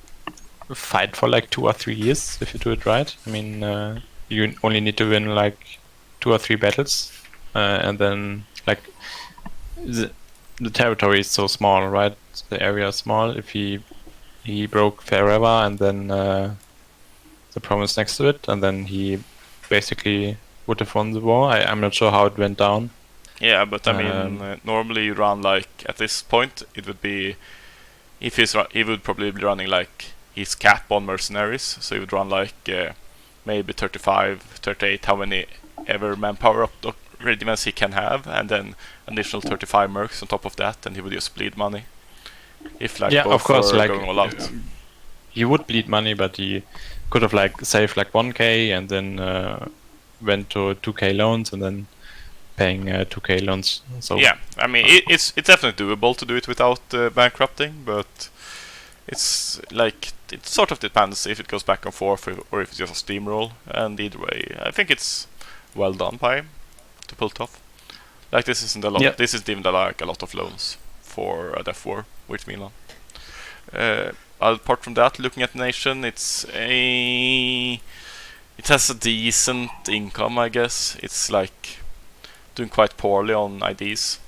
fight for like 2 or 3 years if you do it right. I mean, you only need to win like 2 or 3 battles, and then like the territory is so small, right? The area is small. If he broke Ferrara and then the province next to it, and then he basically would have won the war. I'm not sure how it went down. Yeah, but I mean, normally you run like at this point it would be if he would probably be running like his cap on mercenaries, so he would run like maybe 35, 38, how many ever manpower up regiments he can have, and then additional 35 mercs on top of that, and he would just bleed money. If like yeah, both of course, were like going all out. He would bleed money, but he could have like saved like 1k and then went to 2k loans and then paying 2k loans. So Yeah, I mean it's definitely doable to do it without bankrupting, but it's like it sort of depends if it goes back and forth or if it's just a steamroll. And either way, I think it's well done by him to pull it off. Like this isn't a lot. Yeah. This is even like a lot of loans for a Def War with Milan. Apart from that, looking at the nation, it has a decent income, I guess. It's like doing quite poorly on IDs.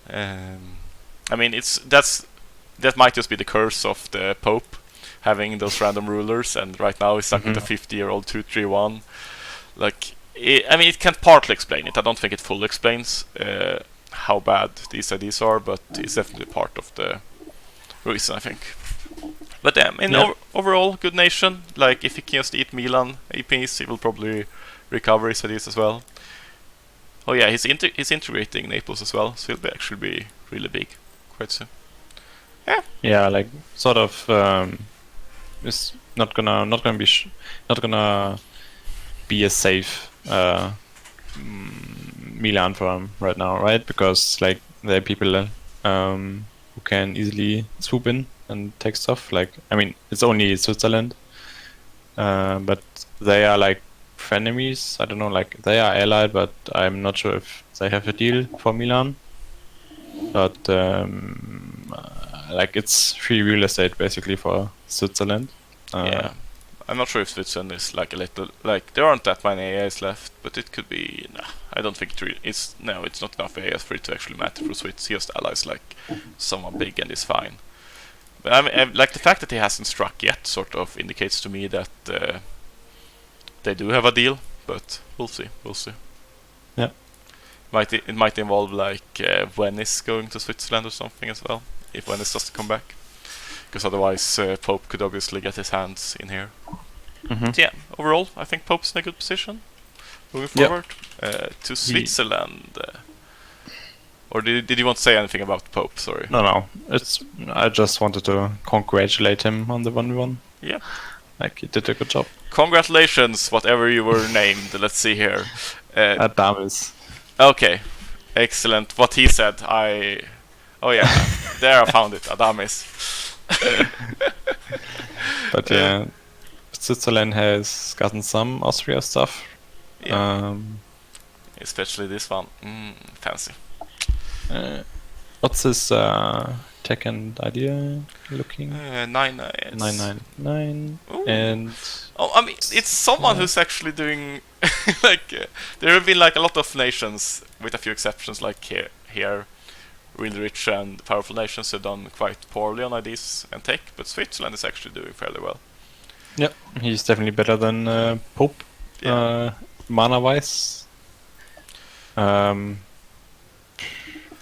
I mean, that might just be the curse of the Pope having those random rulers, and right now he's stuck with a 50-year-old 231. Like, I mean, it can partly explain it. I don't think it fully explains how bad these IDs are, but it's definitely part of the reason, I think. But I mean, overall, good nation. Like, if he can just eat Milan APs, he will probably recover his IDs as well. Oh yeah, he's integrating Naples as well, so he'll actually be really big quite soon. Yeah, like sort of is not gonna be a safe Milan for him right now, right? Because like there are people who can easily swoop in and take stuff. Like, I mean, it's only Switzerland, but they are like frenemies. I don't know, like they are allied, but I'm not sure if they have a deal for Milan. But like it's free real estate basically for Switzerland. Yeah, I'm not sure if Switzerland is like a little like there aren't that many AIs left, but it could be. Nah, I don't think it's not enough AIs for it to actually matter for Swiss. He just allies like someone big and is fine. But I mean, like the fact that he hasn't struck yet sort of indicates to me that they do have a deal, but we'll see. Yeah. It might involve like Venice going to Switzerland or something as well, if Venice does come back. Because otherwise Pope could obviously get his hands in here. But yeah, overall, I think Pope's in a good position moving forward. To Switzerland. Or did you want to say anything about Pope? Sorry. No. I just wanted to congratulate him on the 1v1. Yeah. Like, he did a good job. Congratulations, whatever you were named. Let's see here. Adamis. Okay, excellent. What he said, oh yeah, there I found it. Adamis. But yeah, Switzerland has gotten some Austria stuff. Yeah. Especially this one. Fancy. What's his tech and idea looking? 999. And I mean, it's someone who's actually doing like there have been like a lot of nations, with a few exceptions, like here really rich and powerful nations have done quite poorly on IDs and tech, but Switzerland is actually doing fairly well. Yeah, he's definitely better than Pope, mana wise.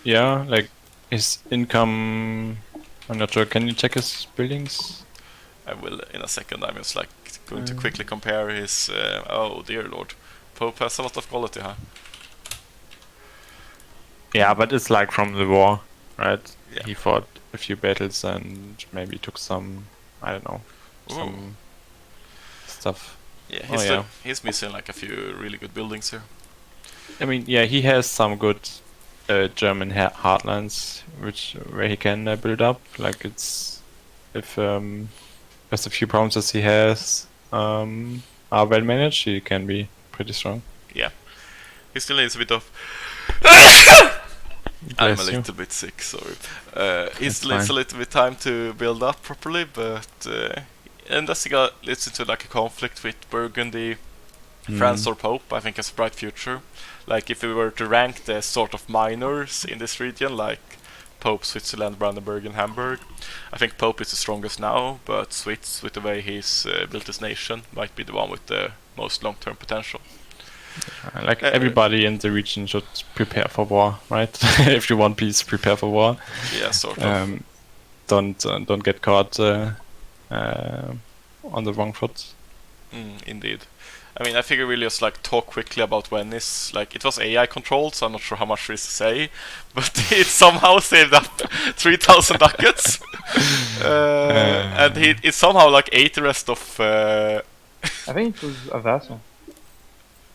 Yeah, like his income, I'm not sure. Can you check his buildings? I will in a second. I'm just like going to quickly compare his. Oh dear lord, Pope has a lot of quality, huh? Yeah, but it's like from the war, right? Yeah. He fought a few battles and maybe took some, I don't know, some stuff. Yeah, he's missing like a few really good buildings here. I mean, yeah, he has some good German heartlands, where he can build up. Like it's if just a few provinces he has are well managed, he can be pretty strong. Yeah, he still needs a bit of. I'm a little bit sick, sorry. He still needs a little bit time to build up properly, but unless he gets into like a conflict with Burgundy, France or Pope, I think has a bright future. Like if we were to rank the sort of minors in this region, like Pope, Switzerland, Brandenburg and Hamburg, I think Pope is the strongest now, but Swiss, with the way he's built his nation, might be the one with the most long-term potential. Like everybody in the region should prepare for war, right? If you want peace, prepare for war. Yeah, sort of. Don't get caught on the wrong foot. Indeed. I mean, I figure we'll just like talk quickly about Venice. Like it was AI controlled, so I'm not sure how much there is to say, but it somehow saved up 3,000 ducats, and it somehow like ate the rest of. I think it was a vassal.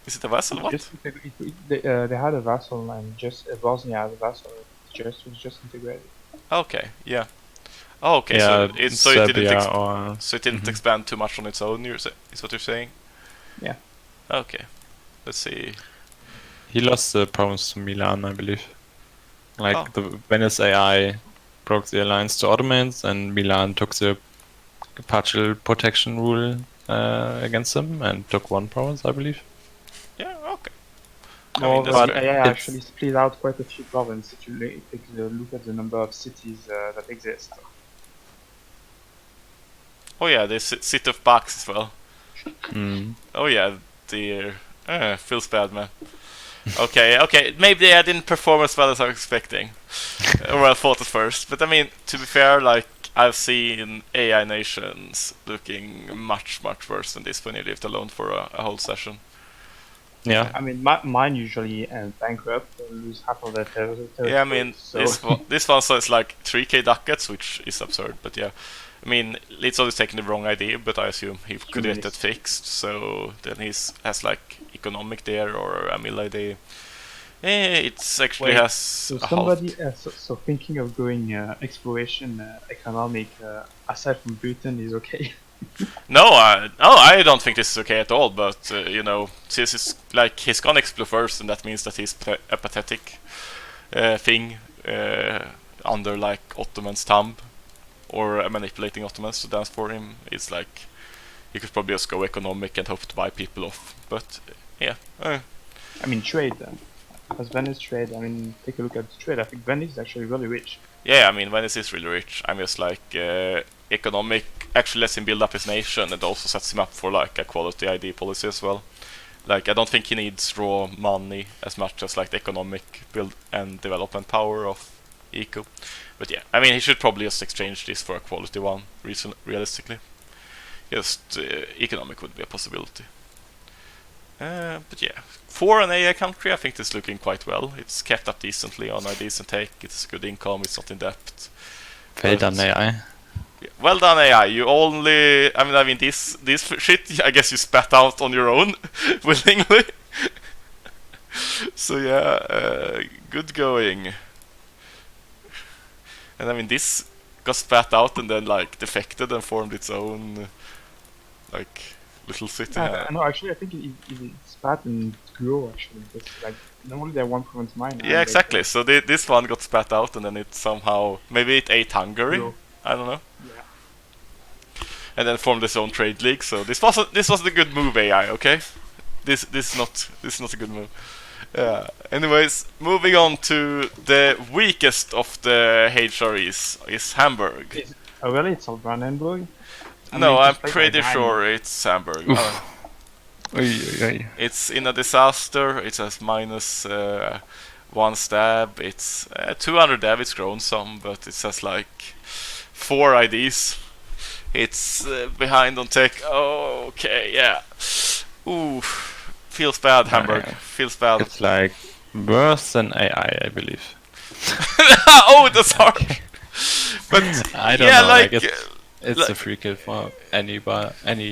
Is it a vassal? What? They had a vassal and just Bosnia had a vassal. It was just integrated. Okay, yeah. Oh, okay, Yeah, so it didn't Serbia or mm-hmm. expand too much on its own. Is what you're saying? Yeah. Okay, let's see. he lost the province to Milan, I believe. Like Oh. the Venice AI broke the alliance to Ottomans, and Milan took the partial protection rule against them and took one province, I believe. Yeah, okay. Well, that's the fair. AI actually split out quite a few provinces if you take a look at the number of cities that exist. Oh yeah, the city of Bax as well. Mm. Oh yeah, dear. Feels bad, man. Okay, maybe I didn't perform as well as I was expecting. Or I thought at first. But I mean, to be fair, like, I've seen AI nations looking much, much worse than this when you left alone for a whole session. Yeah. I mean, mine usually bankrupt or lose half of their territory. Yeah, I mean, so this one says like 3k ducats, which is absurd, but yeah. I mean, it's always taking the wrong idea, but I assume he could get that fixed, so then has like economic there or a mill idea. It's actually has so a somebody halt. so thinking of going exploration economic aside from Britain is okay. No, I don't think this is okay at all, but you know, this is like he's gonna explore first, and that means that he's a pathetic thing under like Ottoman's thumb, or manipulating Ottomans. So that's for him. It's like he could probably just go economic and hope to buy people off. But yeah, I mean, trade. As Venice trade, I mean, take a look at the trade. I think Venice is actually really rich. yeah. I mean, Venice is really rich. I'm just like economic. Actually, lets him build up his nation, and also sets him up for like a quality ID policy as well. Like, I don't think he needs raw money as much as like the economic build and development power of eco. But yeah, I mean, he should probably just exchange this for a quality one, realistically. Just economic would be a possibility. But yeah, for an AI country, I think this is looking quite well. It's kept up decently on a decent take. It's good income. It's not in debt. Well done, AI. Yeah, well done, AI. You only, I mean, this shit, I guess you spat out on your own willingly. So yeah, good going. And I mean, this got spat out and then like defected and formed its own like little city. No, actually, I think it spat and grew actually. Because like normally they're one province mine. Yeah, exactly. So this one got spat out and then it somehow maybe it ate Hungary. Grew. I don't know. Yeah. And then formed its own trade league. So this wasn't a good move, AI. Okay, this is not a good move. Anyways, moving on to the weakest of the HREs is Hamburg. Oh really? It's all Brandenburg? No, I'm pretty sure it's Hamburg. It's in a disaster. It has minus 1 stab. It's 200 dev. It's grown some, but it has like 4 IDs. It's behind on tech. Oh, okay, yeah. Ooh, feels bad, Hamburg. Feels bad. It's like worse than AI, I believe. Oh, that's hard. But I don't yeah, know. like it's like, a free kill for any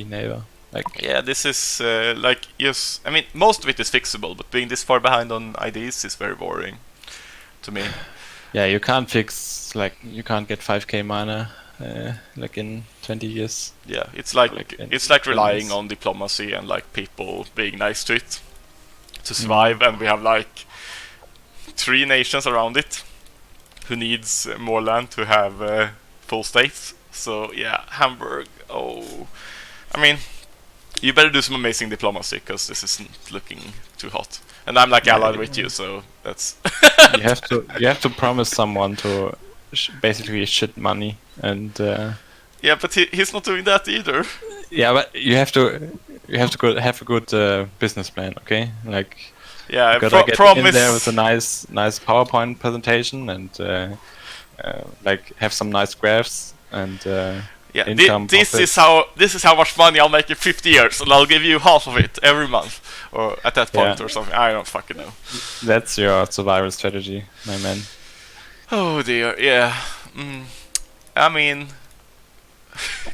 neighbor. Like yeah, this is like yes. I mean, most of it is fixable, but being this far behind on IDs is very boring to me. Yeah, you can't fix you can't get 5k mana like in 20 years. Yeah, it's like relying on diplomacy and like people being nice to it to survive, and we have like 3 nations around it who needs more land to have full states. So yeah, Hamburg. Oh, I mean, you better do some amazing diplomacy because this isn't looking too hot. And I'm like allied with you, so that's. you have to promise someone to basically shit money and. Yeah, but he's not doing that either. Yeah, but you have to have a good business plan, okay? Like. Yeah, you gotta get promise. in there with a nice PowerPoint presentation and like have some nice graphs and. Yeah, this is how much money I'll make in 50 years, and I'll give you half of it every month, or at that point, or something. I don't fucking know. That's your survival strategy, my man. Oh dear, yeah. I mean,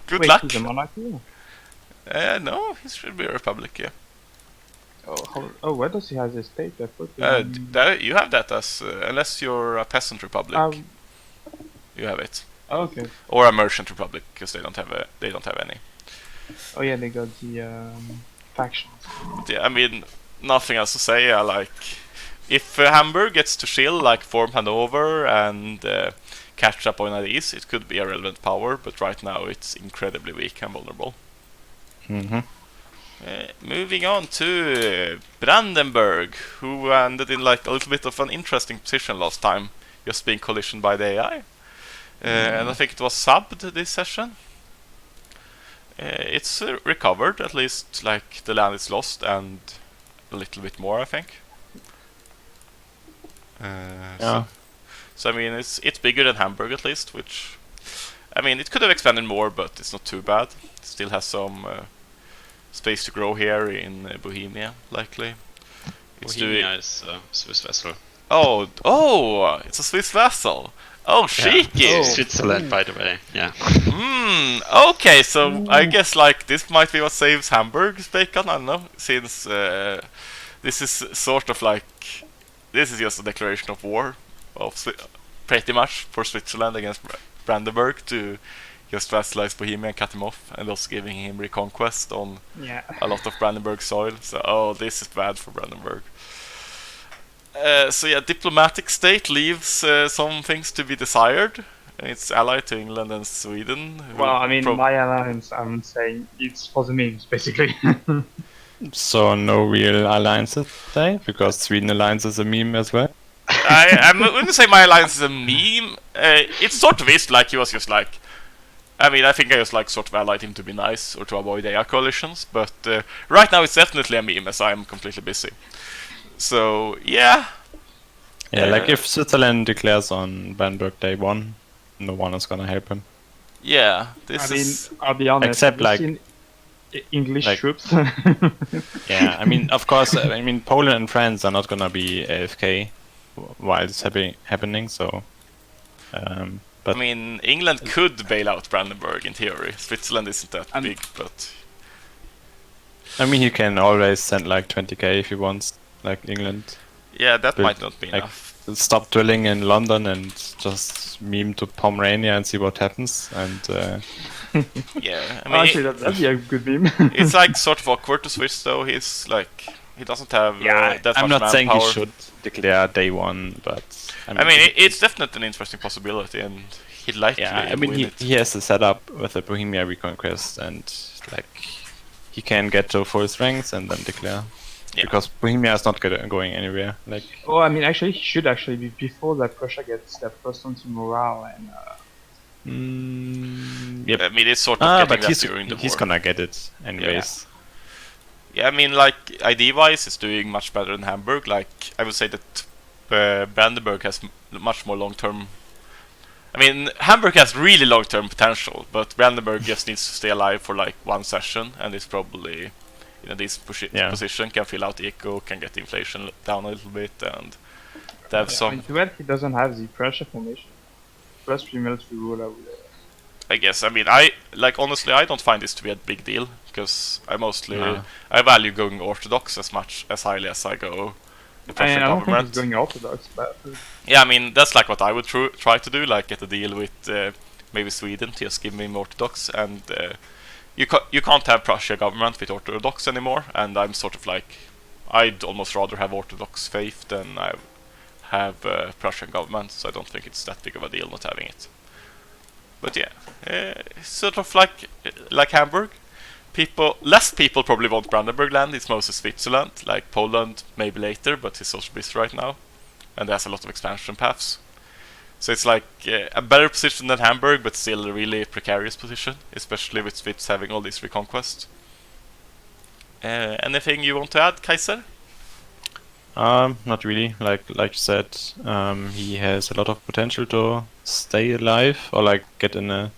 good luck. He's a monarchy? No, he should be a republic, yeah. Where does he have his state? I put You have that as unless you're a peasant republic, you have it, okay. or a merchant republic because they don't have any. Oh yeah, they got the factions. But yeah, I mean, nothing else to say. If Hamburg gets to chill, like form Hanover and catch up on ideas, it could be a relevant power. But right now, it's incredibly weak and vulnerable. Mm-hmm. Moving on to Brandenburg, who ended in like a little bit of an interesting position last time, just being collisioned by the AI. And I think it was subbed this session. It's recovered, at least like the land is lost and a little bit more, I think. Yeah. So I mean, it's bigger than Hamburg at least, which I mean it could have expanded more, but it's not too bad. It still has some space to grow here in Bohemia, likely. Bohemia is a Swiss vassal. Oh, it's a Swiss vassal. Oh, cheeky! Yeah. Switzerland, by the way. Yeah. Okay, so I guess like this might be what saves Hamburg's bacon. I don't know, since this is sort of like this is just a declaration of war of pretty much for Switzerland against Brandenburg to just vassalize Bohemia and cut him off, and also giving him reconquest on a lot of Brandenburg soil. So, this is bad for Brandenburg. So yeah, diplomatic state leaves some things to be desired. It's allied to England and Sweden. Well, I mean, my alliance, I'm saying it's for the memes, basically. So no real alliances today, because Sweden alliance is a meme as well. I wouldn't say my alliance is a meme. It sort of is, like he was just like. I mean, I think I just like sort of allied him to be nice or to avoid AI coalitions, but right now it's definitely a meme as I'm completely busy. So yeah. Yeah, like if Switzerland declares on Brandenburg day 1, no one is gonna help him. Yeah, I'll be honest. Except like English troops. Yeah, I mean, of course, I mean Poland and France are not gonna be AFK while it's happening. So, but I mean, England could bail out Brandenburg in theory. Switzerland isn't that big, but I mean, he can always send like 20k if he wants, like England. Yeah, that might not be enough. Stop drilling in London and just meme to Pomerania and see what happens. And yeah, I mean, actually, that'd be a good meme. It's like sort of awkward to switch though. He's like he doesn't have that much I'm not saying manpower. he should declare day 1, but I mean it's definitely an interesting possibility, and he'd likely. Yeah, I mean he has the setup with the Bohemia reconquest, and like he can get to full strength and then declare. Yeah. Because Bohemia is not going anywhere. Like. Oh, I mean, actually, he should actually be before that Prussia gets that first onto morale and. Yep. I mean, it's sort of getting but that during the war. He's gonna get it anyways. Yeah, I mean, like ID-wise, it's doing much better than Hamburg. Like I would say that Brandenburg has much more long-term. I mean, Hamburg has really long-term potential, but Brandenburg just needs to stay alive for like one session, and it's probably. In a decent position, can fill out eco, can get inflation down a little bit, and they have some. I mean, too bad he doesn't have the pressure formation. Plus 3 military ruler. I guess. I mean, honestly, I don't find this to be a big deal because I value going orthodox as much as highly as I go the Prussian I don't government. think he's going orthodox, but yeah, I mean that's like what I would try to do, like get a deal with maybe Sweden to just give me orthodox and. You can't have Prussia government with Orthodox anymore, and I'm sort of like I'd almost rather have Orthodox faith than I have Prussian government, so I don't think it's that big of a deal not having it. But yeah, sort of like Hamburg, less people probably want Brandenburg land. It's mostly Switzerland, like Poland maybe later, but it's also busy right now, and there's a lot of expansion paths. So it's like a better position than Hamburg, but still a really precarious position, especially with Swiss having all this reconquest. Anything you want to add, Kaiser? Not really. Like you said, he has a lot of potential to stay alive or like get in a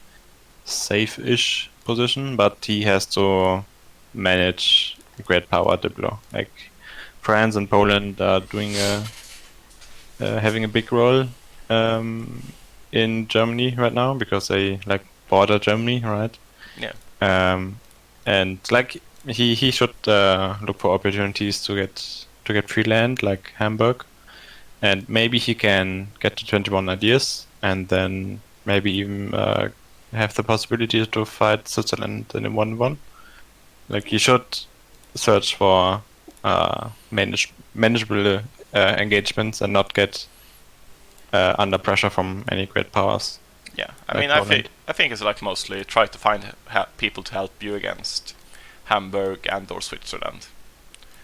safe-ish position, but he has to manage great power diplo. Like France and Poland are doing having a big role. In Germany right now because they like border Germany, right? Yeah. And like he should look for opportunities to get free land like Hamburg, and maybe he can get to 21 ideas, and then maybe even have the possibility to fight Switzerland in a 1-1. Like he should search for manageable engagements and not get under pressure from any great powers. Yeah, I Like mean, Poland. I think it's like mostly try to find people to help you against Hamburg and or Switzerland.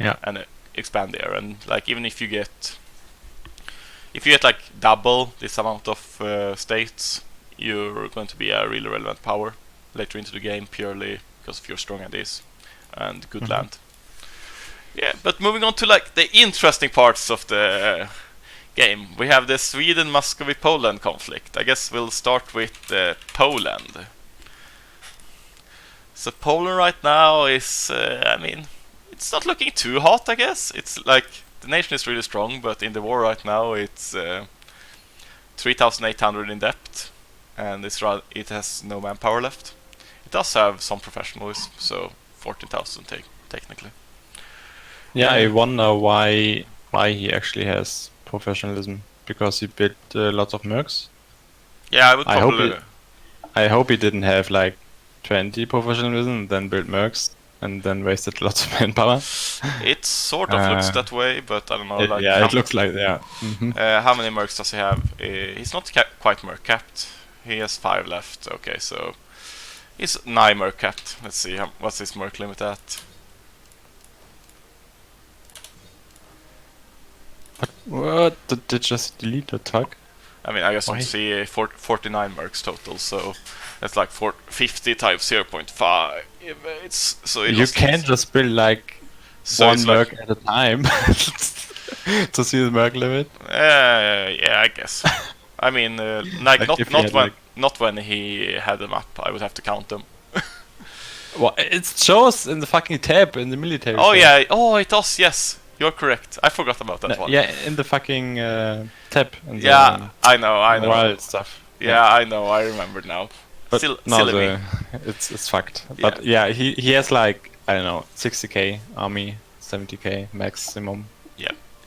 Yeah. And expand there, and like even if you get like double this amount of states, you're going to be a really relevant power later into the game purely because of your strong ideas and good land. Yeah, but moving on to like the interesting parts of the game, we have the Sweden-Muscovy-Poland conflict. I guess we'll start with Poland. So Poland right now is, I mean, it's not looking too hot. I guess it's like the nation is really strong, but in the war right now, it's 3,800 in debt, and it has no manpower left. It does have some professionalism, so 14,000 technically. Yeah, I Yeah. wonder why he actually has professionalism, because he built lots of mercs. Yeah, I would I hope probably. I hope he didn't have like 20 professionalism and then built mercs and then wasted lots of manpower. It sort of looks that way, but I don't know. It looks like Mhm. How many mercs does he have? He's not quite merc capped. He has 5 left. Okay, so he's 9 merc capped. Let's see, what's his merc limit at? What? Did just delete the tag? I mean, I just want Why? to see 49 mercs total, so that's like 50 times 0.5. It's so it You lost- can't just build like so one it's merc like, at a time to see the merc limit. yeah, I guess. I mean, like, Like if he had, not when he had them up. I would have to count them. Well, it shows in the fucking tab in the military. Oh tab. yeah, oh it does. Yes, you're correct. I forgot about that one. Yeah, in the fucking tab. In Yeah, the I know. morale stuff. Yeah, I know. I remember now. But no, silly me. it's fucked. But yeah, he has like, I don't know, 60k army, 70k maximum.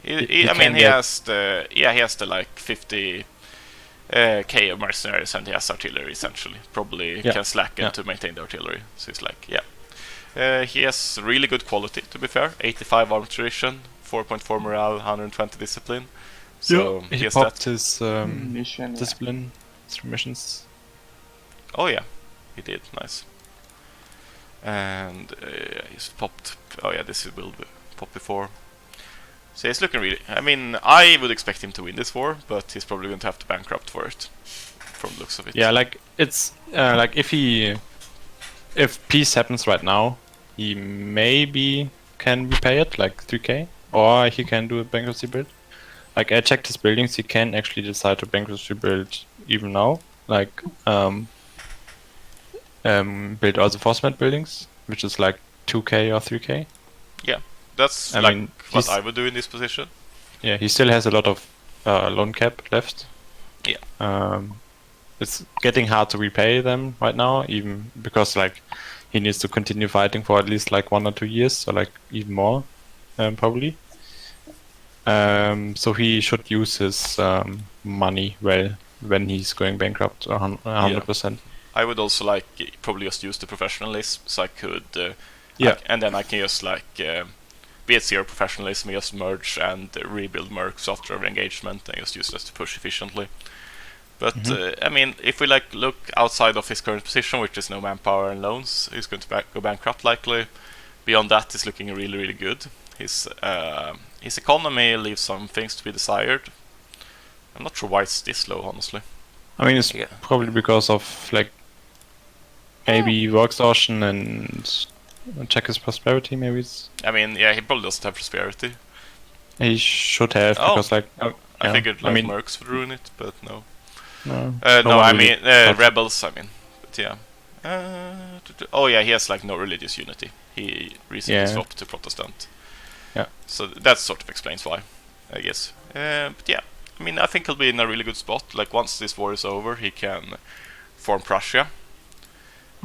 He he I mean, can he get- has the like 50 k of mercenaries, and he has artillery essentially. Probably Yeah, can slacken yeah. to maintain the artillery. So it's like, yeah. He has really good quality, to be fair. 85 arm tradition, 4.4 morale, 120 discipline. So he has popped that. his Mission, yeah. discipline through missions. Oh yeah, he did. Nice. And he's popped. Oh yeah, this will be popped before. So he's looking really. I mean, I would expect him to win this war, but he's probably going to have to bankrupt for it, from the looks of it. Yeah, like it's like if peace happens right now, he maybe can repay it like 3k, or he can do a bankruptcy build. Like I checked his buildings, he can actually decide to bankruptcy build even now. Like build all the forcemat buildings, which is like 2k or 3k. That's I like mean, what he's- I would do in this position. Yeah, he still has a lot of loan cap left. Yeah. It's getting hard to repay them right now, even because like he needs to continue fighting for at least like 1 or 2 years, or like even more, probably. So he should use his money well when he's going bankrupt, 100%. I would also like probably just use the professionalism, so I could. Yeah. And then I can just like be at 0 professionalism, just merge and rebuild mercs after every engagement, and just use this to push efficiently. But I mean, if we like look outside of his current position, which is no manpower and loans, he's going to go bankrupt likely. Beyond that, he's looking really, really good. His economy leaves some things to be desired. I'm not sure why it's this low, honestly. I mean, it's Yeah. probably because of like maybe work exhaustion and check his prosperity. Maybe it's I mean, yeah, he probably doesn't have prosperity. he should have Oh. because like I yeah, figured like I mean, mercs would ruin it, but no. no, No, no I one mean really have- rebels. I mean, but yeah. Oh yeah, he has like no religious unity. He recently Yeah. swapped to Protestant. Yeah. So that sort of explains why, I guess. But yeah, I mean, I think he'll be in a really good spot. Like once this war is over, he can form Prussia,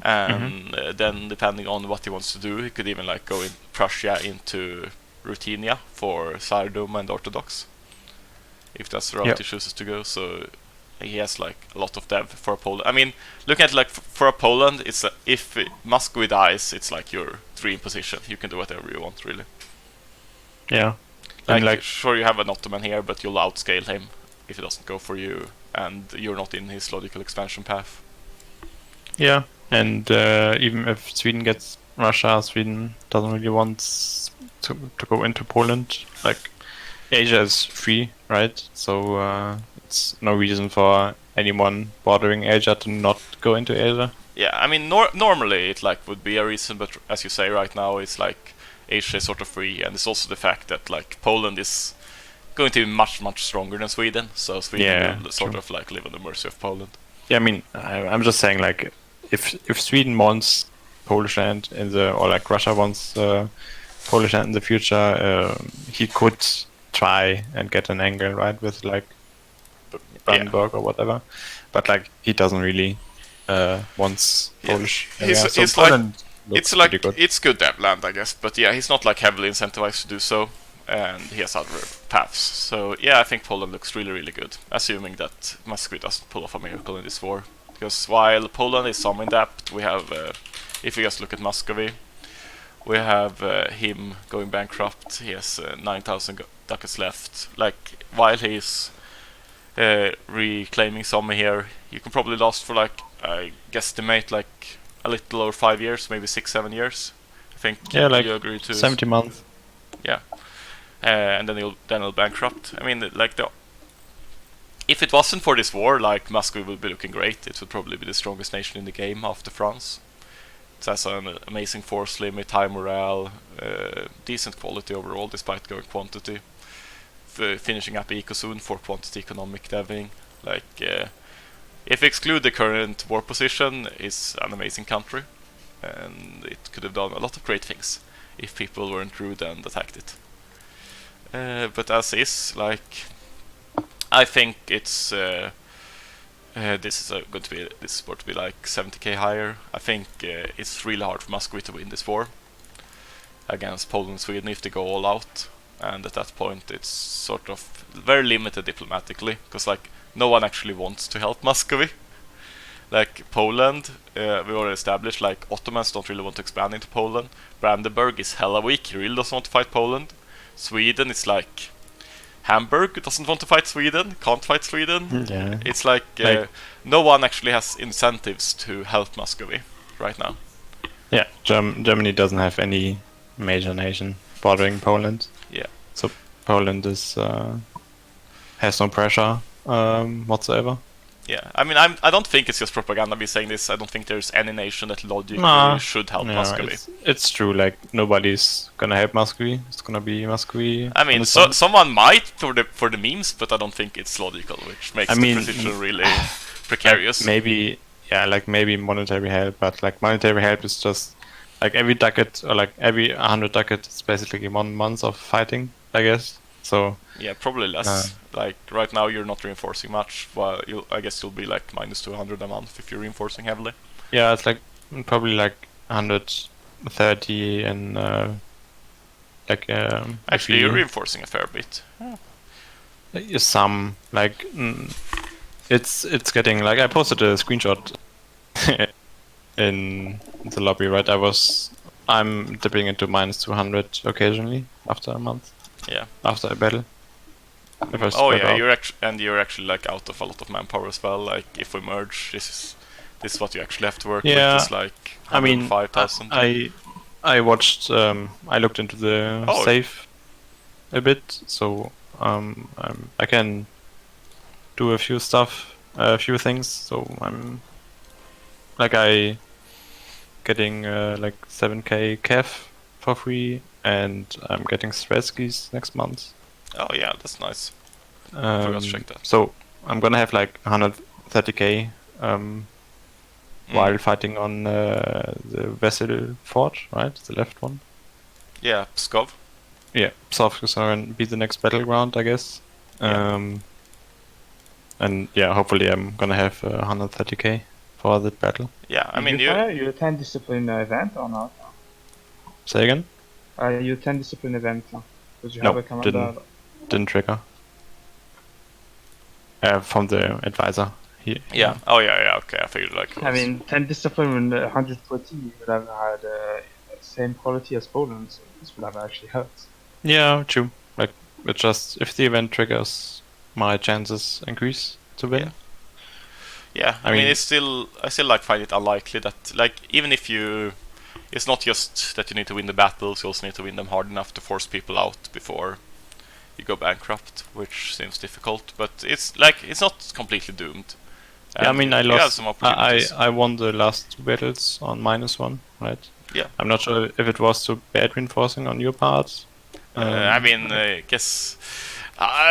and then depending on what he wants to do, he could even like go in Prussia into Ruthenia for Tsardom and Orthodox, if that's the route Yep. he chooses to go. So he has like a lot of dev for Poland. I mean, looking at like for a Poland, it's if Muscovy dies, it's like your dream position. You can do whatever you want, really. Yeah. Like, And sure, you have an Ottoman here, but you'll outscale him if he doesn't go for you, and you're not in his logical expansion path. yeah, and even if Sweden gets Russia, Sweden doesn't really want to go into Poland. Like, Asia is free, right? So it's no reason for anyone bordering Asia to not go into Asia. Yeah, I mean, normally it like would be a reason, but as you say, right now it's like Asia is sort of free, and it's also the fact that like Poland is going to be much stronger than Sweden, so Sweden will sort of like live on the mercy of Poland. Yeah, I mean, I'm just saying, like, if Sweden wants Polish land in the, or like Russia wants Polish land in the future, he could try and get an angle, right, with like Brandenburg or whatever, but like he doesn't really wants Polish. It's Poland like it's looks like pretty good. it's good dev land, I guess, but yeah, he's not like heavily incentivized to do so, and he has other paths. So yeah, I think Poland looks really good, assuming that Muscovy doesn't pull off a miracle in this war. Because while Poland is some in depth, we have, if you just look at Muscovy, we have him going bankrupt. He has 9,000 ducats left. Like, while he's reclaiming some here, you can probably last for like, I guesstimate like a little over 5 years, maybe 6-7 years. I think like you agree to 70 months. Yeah, and then he'll bankrupt. I mean, like if it wasn't for this war, like Muscovy would be looking great. It would probably be the strongest nation in the game after France. It has an amazing force limit, high morale, decent quality overall despite going quantity. Finishing up eco soon for quantity economic deving. Like, if you exclude the current war position, it's an amazing country, and it could have done a lot of great things if people weren't rude and attacked it. But as is, like, I think it's this is going to be this sport to be like 70k higher. I think it's really hard for Muscovy to win this war against Poland and Sweden if they go all out, and at that point it's sort of very limited diplomatically, because like no one actually wants to help Muscovy. Like Poland, we already established, like Ottomans don't really want to expand into Poland. Brandenburg is hella weak, he really doesn't want to fight Poland. Sweden is like Hamburg doesn't want to fight Sweden, can't fight Sweden. Yeah. It's like no one actually has incentives to help Muscovy right now. Yeah, Germany doesn't have any major nation bordering Poland. Yeah. So Poland is has no pressure whatsoever. Yeah, I mean, I don't think it's just propaganda me saying this. I don't think there's any nation that logically should help Muscovy. It's true, like nobody's gonna help Muscovy. It's gonna be Muscovy. I mean, someone might for the memes, but I don't think it's logical, which makes the position really precarious. Maybe, yeah, like maybe monetary help, but like monetary help is just like every ducat, or like every 100 ducat is basically 1 month of fighting, I guess. So yeah, probably less. Like right now, you're not reinforcing much. Well, I guess you'll be like minus 200 a month if you're reinforcing heavily. Yeah, it's like probably like 130 and actually, you're reinforcing a fair bit. Some like it's getting like, I posted a screenshot in the lobby, right? I'm dipping into minus 200 occasionally after a month. Yeah. After a battle. Oh yeah, you're actually like out of a lot of manpower as well. Like if we merge, this is what you actually have to work with. It's like 105,000. I watched. I looked into the save a bit, so I can do a few things. So I'm getting like 7k Kev for free, and I'm getting Stretskis next month. Oh yeah, that's nice. I forgot to check that. So I'm gonna have like 130k while fighting on the Vessel Fort, right? The left one. Yeah, Pskov. Yeah, Pskov is gonna be the next battleground, I guess. Yeah. And yeah, hopefully I'm gonna have 130k for that battle. Yeah, I Did mean, you attend discipline event or not? Say again? You attend discipline event because you No, have a commander. Didn't trigger. From the advisor. yeah. Oh yeah. Okay, I figured like. It I was. mean, 10 discipline when 120 you would have had same quality as Poland, so this would have actually helped. Yeah, true. Like, it just if the event triggers, my chances increase to win. Yeah, I mean, I still like find it unlikely that like even if you, it's not just that you need to win the battles, you also need to win them hard enough to force people out before you go bankrupt, which seems difficult. But it's like it's not completely doomed. Yeah, I mean, I you have lost. some opportunities. I won the last two battles on -1, right? Yeah. I'm not sure if it was too bad reinforcing on your part. I mean, I guess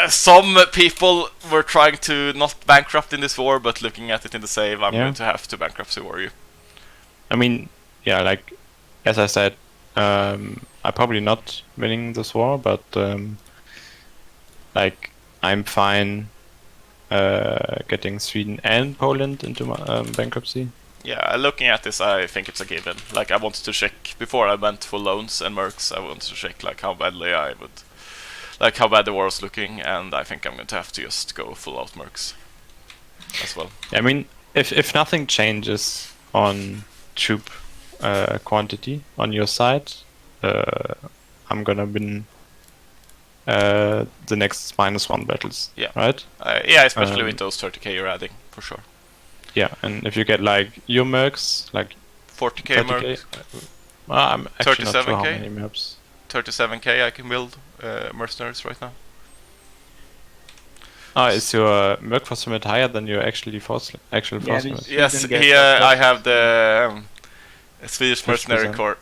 some people were trying to not bankrupt in this war, but looking at it in the save, I'm going to have to bankruptcy war you. I mean, yeah, like as I said, I'm probably not winning this war, but like I'm fine getting Sweden and Poland into bankruptcy. Yeah, looking at this, I think it's a given. Like, I wanted to check before I went for loans and mercs. I wanted to check like how badly I would, like how bad the war was looking, and I think I'm going to have to just go full out mercs as well. I mean, if nothing changes on troop quantity on your side, I'm gonna win the next -1 battles. Yeah. Right. Yeah, especially with those 30k you're adding for sure. Yeah, and if you get like your mercs, like 40k mercs, I'm actually not sure how 37K? many maps. 37k I can build mercenaries right now. Is your merc force limit higher than your actual force limit? Yes, here I have the Swedish mercenary 50%. corps.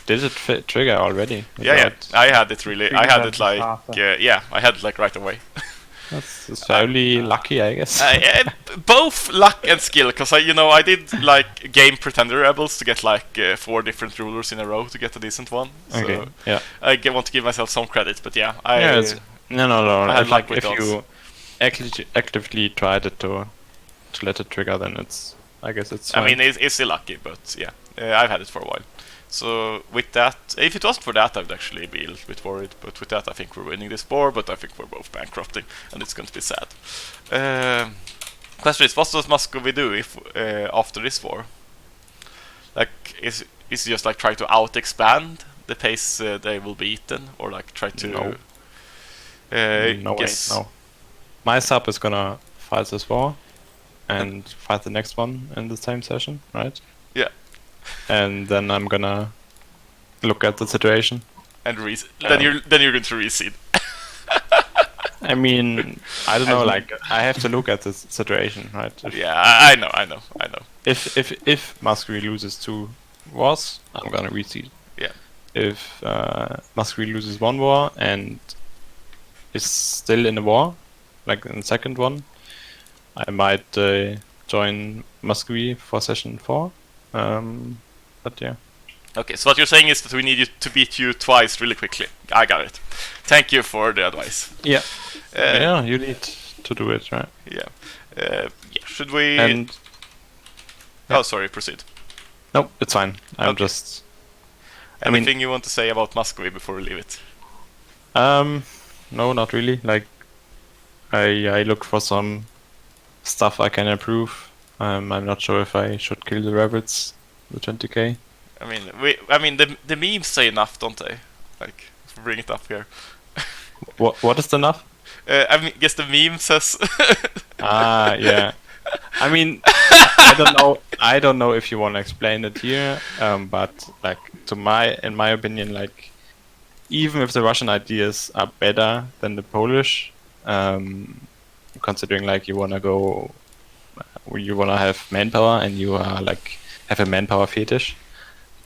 Did it trigger already? Yeah, I had it really. I had it like After. yeah, I had it like right away. That's fairly lucky, I guess. Both luck and skill, because I did like game Pretender Rebels to get like 4 different rulers in a row to get a decent one. So Okay. Yeah. I want to give myself some credit, but yeah, No. I had If, luck like, with if you actively tried it to let it trigger, then I guess it's fine. I mean, it's still lucky, but yeah, I've had it for a while. So with that, if it wasn't for that, I would actually be a little bit worried. But with that, I think we're winning this war. But I think we're both bankrupting, and it's going to be sad. Question is, what does Muscovy do if after this war? Like, is it just like try to out-expand the pace they will be eaten, or like try to? No. No guess. way. No. My sub is gonna fight this war, and fight the next one in the same session, right? Yeah. And then I'm gonna look at the situation. And then you're going to reseed. I mean, I don't know. Like, I have to look at the situation, right? Yeah, I know. If Muscovy loses 2 wars, I'm gonna reseed. Yeah. If Muscovy loses 1 war and is still in a war, like in the second one, I might join Muscovy for session 4. But yeah. Okay, so what you're saying is that we need you to beat you twice really quickly. I got it. Thank you for the advice. Yeah. Yeah, you need to do it, right? Yeah. Yeah. Should we? And oh, sorry. Proceed. no, it's fine. I'm Okay. just. Anything you want to say about Muscovy before we leave it? No, not really. Like, I look for some stuff I can improve. I'm not sure if I should kill the rabbits, the 20k. I mean, the memes say enough, don't they? Like, bring it up here. What is enough? Guess the meme says. Yeah. I mean, I don't know if you want to explain it here, but like in my opinion, like even if the Russian ideas are better than the Polish, considering like you wanna have manpower and you are like have a manpower fetish.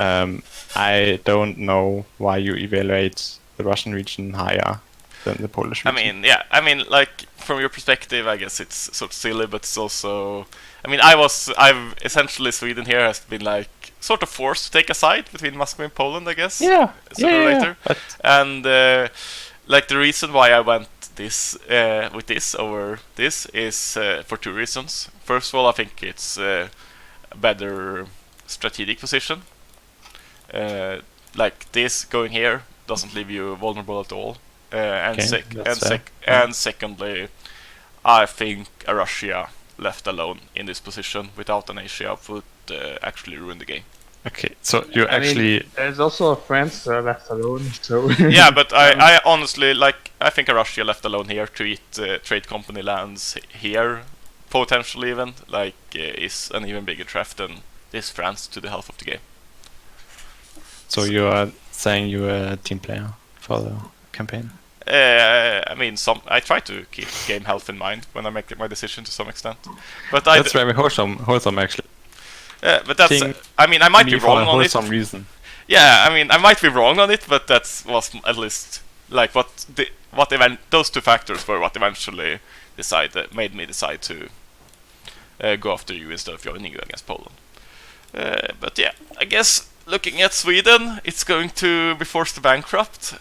I don't know why you evaluate the Russian region higher than the Polish region. I mean, like from your perspective, I guess it's sort of silly, but it's also. I mean, I've essentially Sweden here has been like sort of forced to take a side between Moscow and Poland, I guess. Yeah. Sooner or later. But And like the reason why I went with this over this is for two reasons. First of all, I think it's a better strategic position. Like this going here doesn't leave you vulnerable at all. And secondly, I think a Russia left alone in this position without an Asia would actually ruin the game. Okay, so you actually... there's also a France left alone, so... Yeah, but I honestly, like, I think a Russia left alone here to eat trade company lands here, potentially even, like, is an even bigger threat than this France to the health of the game. So you are saying you're a team player for the campaign? I mean, I try to keep game health in mind when I make my decision to some extent. But that's very wholesome actually. But that's, I mean, I might be wrong on it. For some reason. Yeah, I mean, I might be wrong on it, but that was at least like those two factors were what eventually made me decide to go after you instead of joining you against Poland. But yeah, I guess looking at Sweden, it's going to be forced to bankrupt.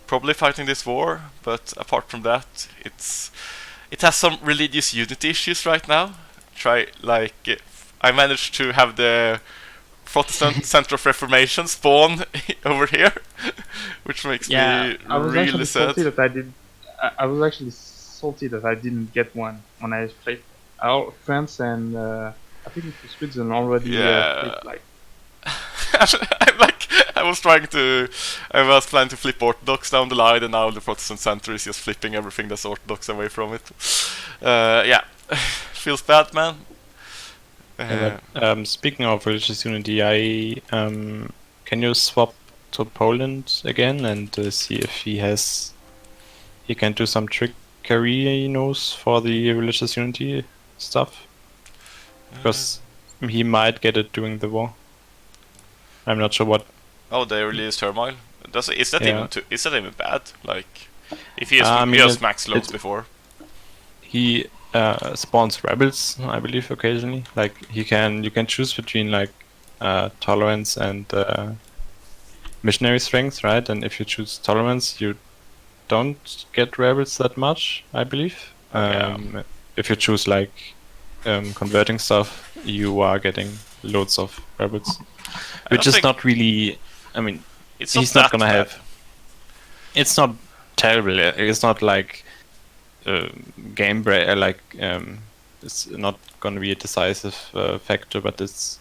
Probably fighting this war, but apart from that, it has some religious unity issues right now. I managed to have the Protestant Center of Reformation spawn over here, which makes me really sad. I was actually salty that I didn't get one when I played France and I think it was Sweden already. Played, I was planning to flip Orthodox down the line, and now the Protestant Center is just flipping everything that's Orthodox away from it. Yeah, feels bad, man. Speaking of religious unity, can you swap to Poland again and see if he can do some trickery he knows for the religious unity stuff? Because he might get it during the war. I'm not sure what. Oh, the religious turmoil. Is that even bad? Like, if he has max loads before. He spawns rebels, I believe, occasionally. Like you can choose between like tolerance and missionary strength, right? And if you choose tolerance, you don't get rebels that much, I believe. If you choose like converting stuff, you are getting loads of rebels, which is not really. I mean, he's not gonna have. It's not terrible. It's not like game break. It's not gonna be a decisive factor, but it's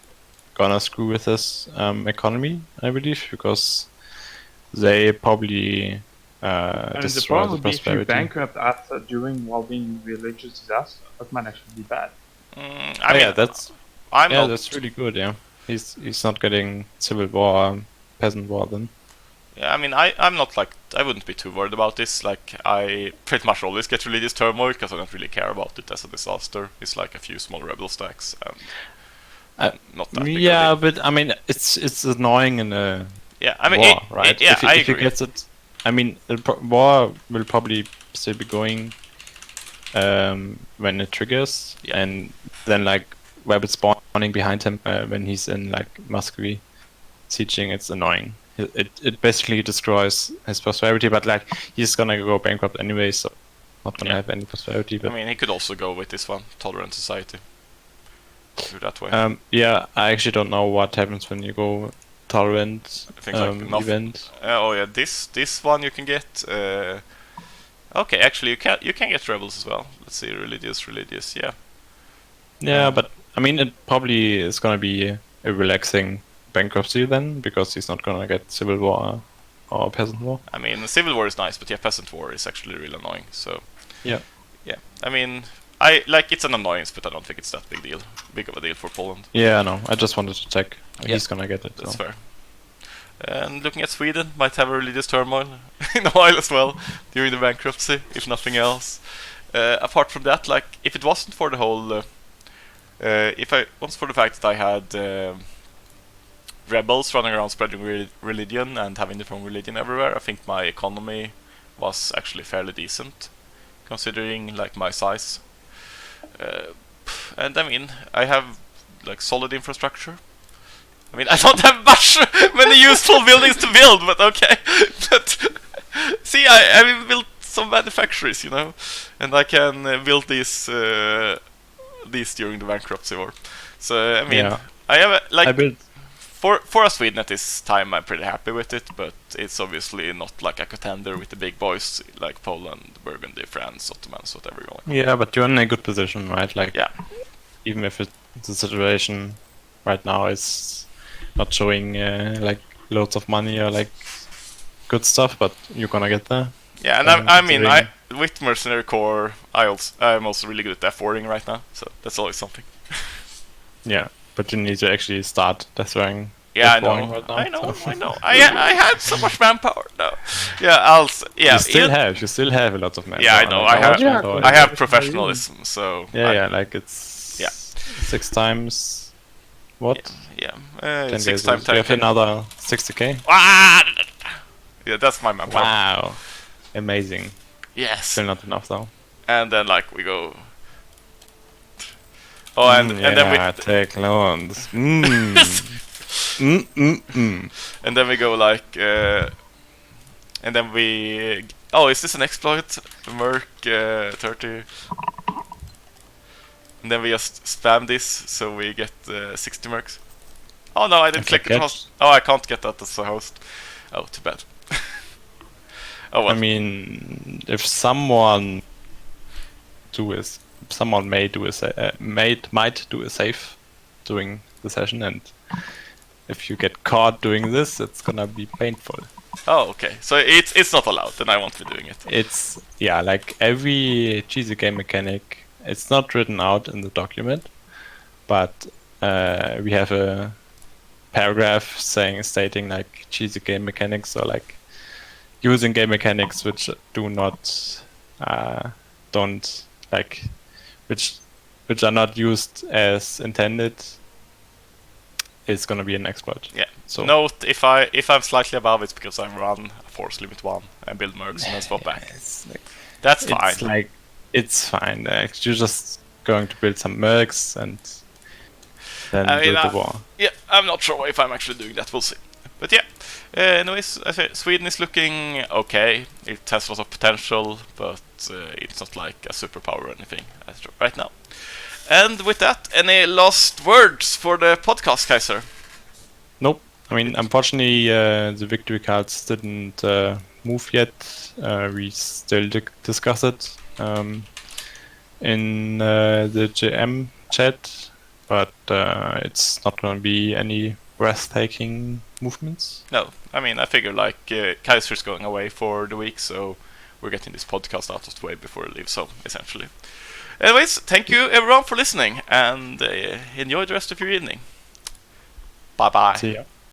gonna screw with his economy, I believe, because they probably destroy the prosperity. If you bankrupt after while being religious disaster, that might actually be bad. That's really good. Yeah, he's not getting civil war, peasant war then. Yeah, I mean, I wouldn't be too worried about this. Like, I pretty much always get religious turmoil because I don't really care about it as a disaster. It's like a few small rebel stacks and not that big. Yeah, but I mean, it's annoying in a war, right? If he gets it, I mean, war will probably still be going when it triggers, and then like rebels spawning behind him when he's in like Muscovy sieging. It's annoying. It basically destroys his prosperity, but like he's gonna go bankrupt anyway, so not gonna have any prosperity. But I mean, he could also go with this one, tolerant society. Do that way. I actually don't know what happens when you go tolerant event. This one you can get. Okay, actually you can get rebels as well. Let's see, religious, yeah. Yeah, but I mean, it probably is gonna be a relaxing bankruptcy then, because he's not gonna get civil war or peasant war. I mean, civil war is nice, but yeah, peasant war is actually really annoying. So yeah. I mean, it's an annoyance, but I don't think it's that big of a deal for Poland. Yeah, no. I just wanted to check. He's gonna get it. That's fair. And looking at Sweden, might have a religious turmoil in a while as well during the bankruptcy, if nothing else. Apart from that, like if it wasn't for the whole, for the fact that I had rebels running around spreading religion and having their own religion everywhere, I think my economy was actually fairly decent, considering like my size. And I mean, I have like solid infrastructure. I mean, I don't have many useful buildings to build, but okay. But See, I built some manufactories, you know, and I can build these during the bankruptcy war. So I mean, Yeah. I have I built. for a Sweden at this time, I'm pretty happy with it, but it's obviously not like a contender with the big boys like Poland, Burgundy, France, Ottomans, whatever you want. Yeah, but you're in a good position, right? Like, Yeah. even if the situation right now is not showing like loads of money or like good stuff, but you're gonna get there. Yeah, and I mean, with Mercenary Core, I'm also really good at F4ing right now, so that's always something. Yeah, but you need to actually start destroying. Yeah, I F4ing know, right now, I know, so. I know. I had so much manpower. No, yeah, You still have a lot of manpower. Yeah, I know. Like, I have, manpower I have is professionalism, so Yeah, like it's Yeah. 6 times what? yeah. 10 Six days. times You have 10K. another 60k. Ah! Yeah, that's my manpower. Wow, amazing. Yes. Still not enough though. And then like we go. Oh, and then we take loans. and then we go like and then we. Oh, is this an exploit? Merc 30. And then we just spam this so we get 60 mercs. Oh no, I didn't click the host. Oh, I can't get that as a host. Oh, too bad. Oh well. I mean, if someone might do a save during the session, and if you get caught doing this, it's gonna be painful. Oh, okay. So it's not allowed. Then I won't be doing it. It's like every cheesy game mechanic. It's not written out in the document, but we have a paragraph stating like cheesy game mechanics, or like using game mechanics which do not don't like which are not used as intended is gonna be an exploit. Yeah. So note if I'm slightly above, it's because I run a force limit 1 and build mercs and then swap back. That's fine. It's fine. Like, you're just going to build some mercs and then build the war. Yeah, I'm not sure if I'm actually doing that. We'll see. But yeah. Anyways, I say Sweden is looking okay. It has lots of potential, but it's not like a superpower or anything right now. And with that, any last words for the podcast, Kaiser? Nope. I mean, unfortunately, the victory cards didn't move yet. We still discuss it in the GM chat, but it's not going to be any breathtaking movements. No, I mean, I figure like Kaiser's going away for the week, so we're getting this podcast out of the way before he leaves home, essentially. Anyways, thank you everyone for listening, and enjoy the rest of your evening. Bye bye. See ya.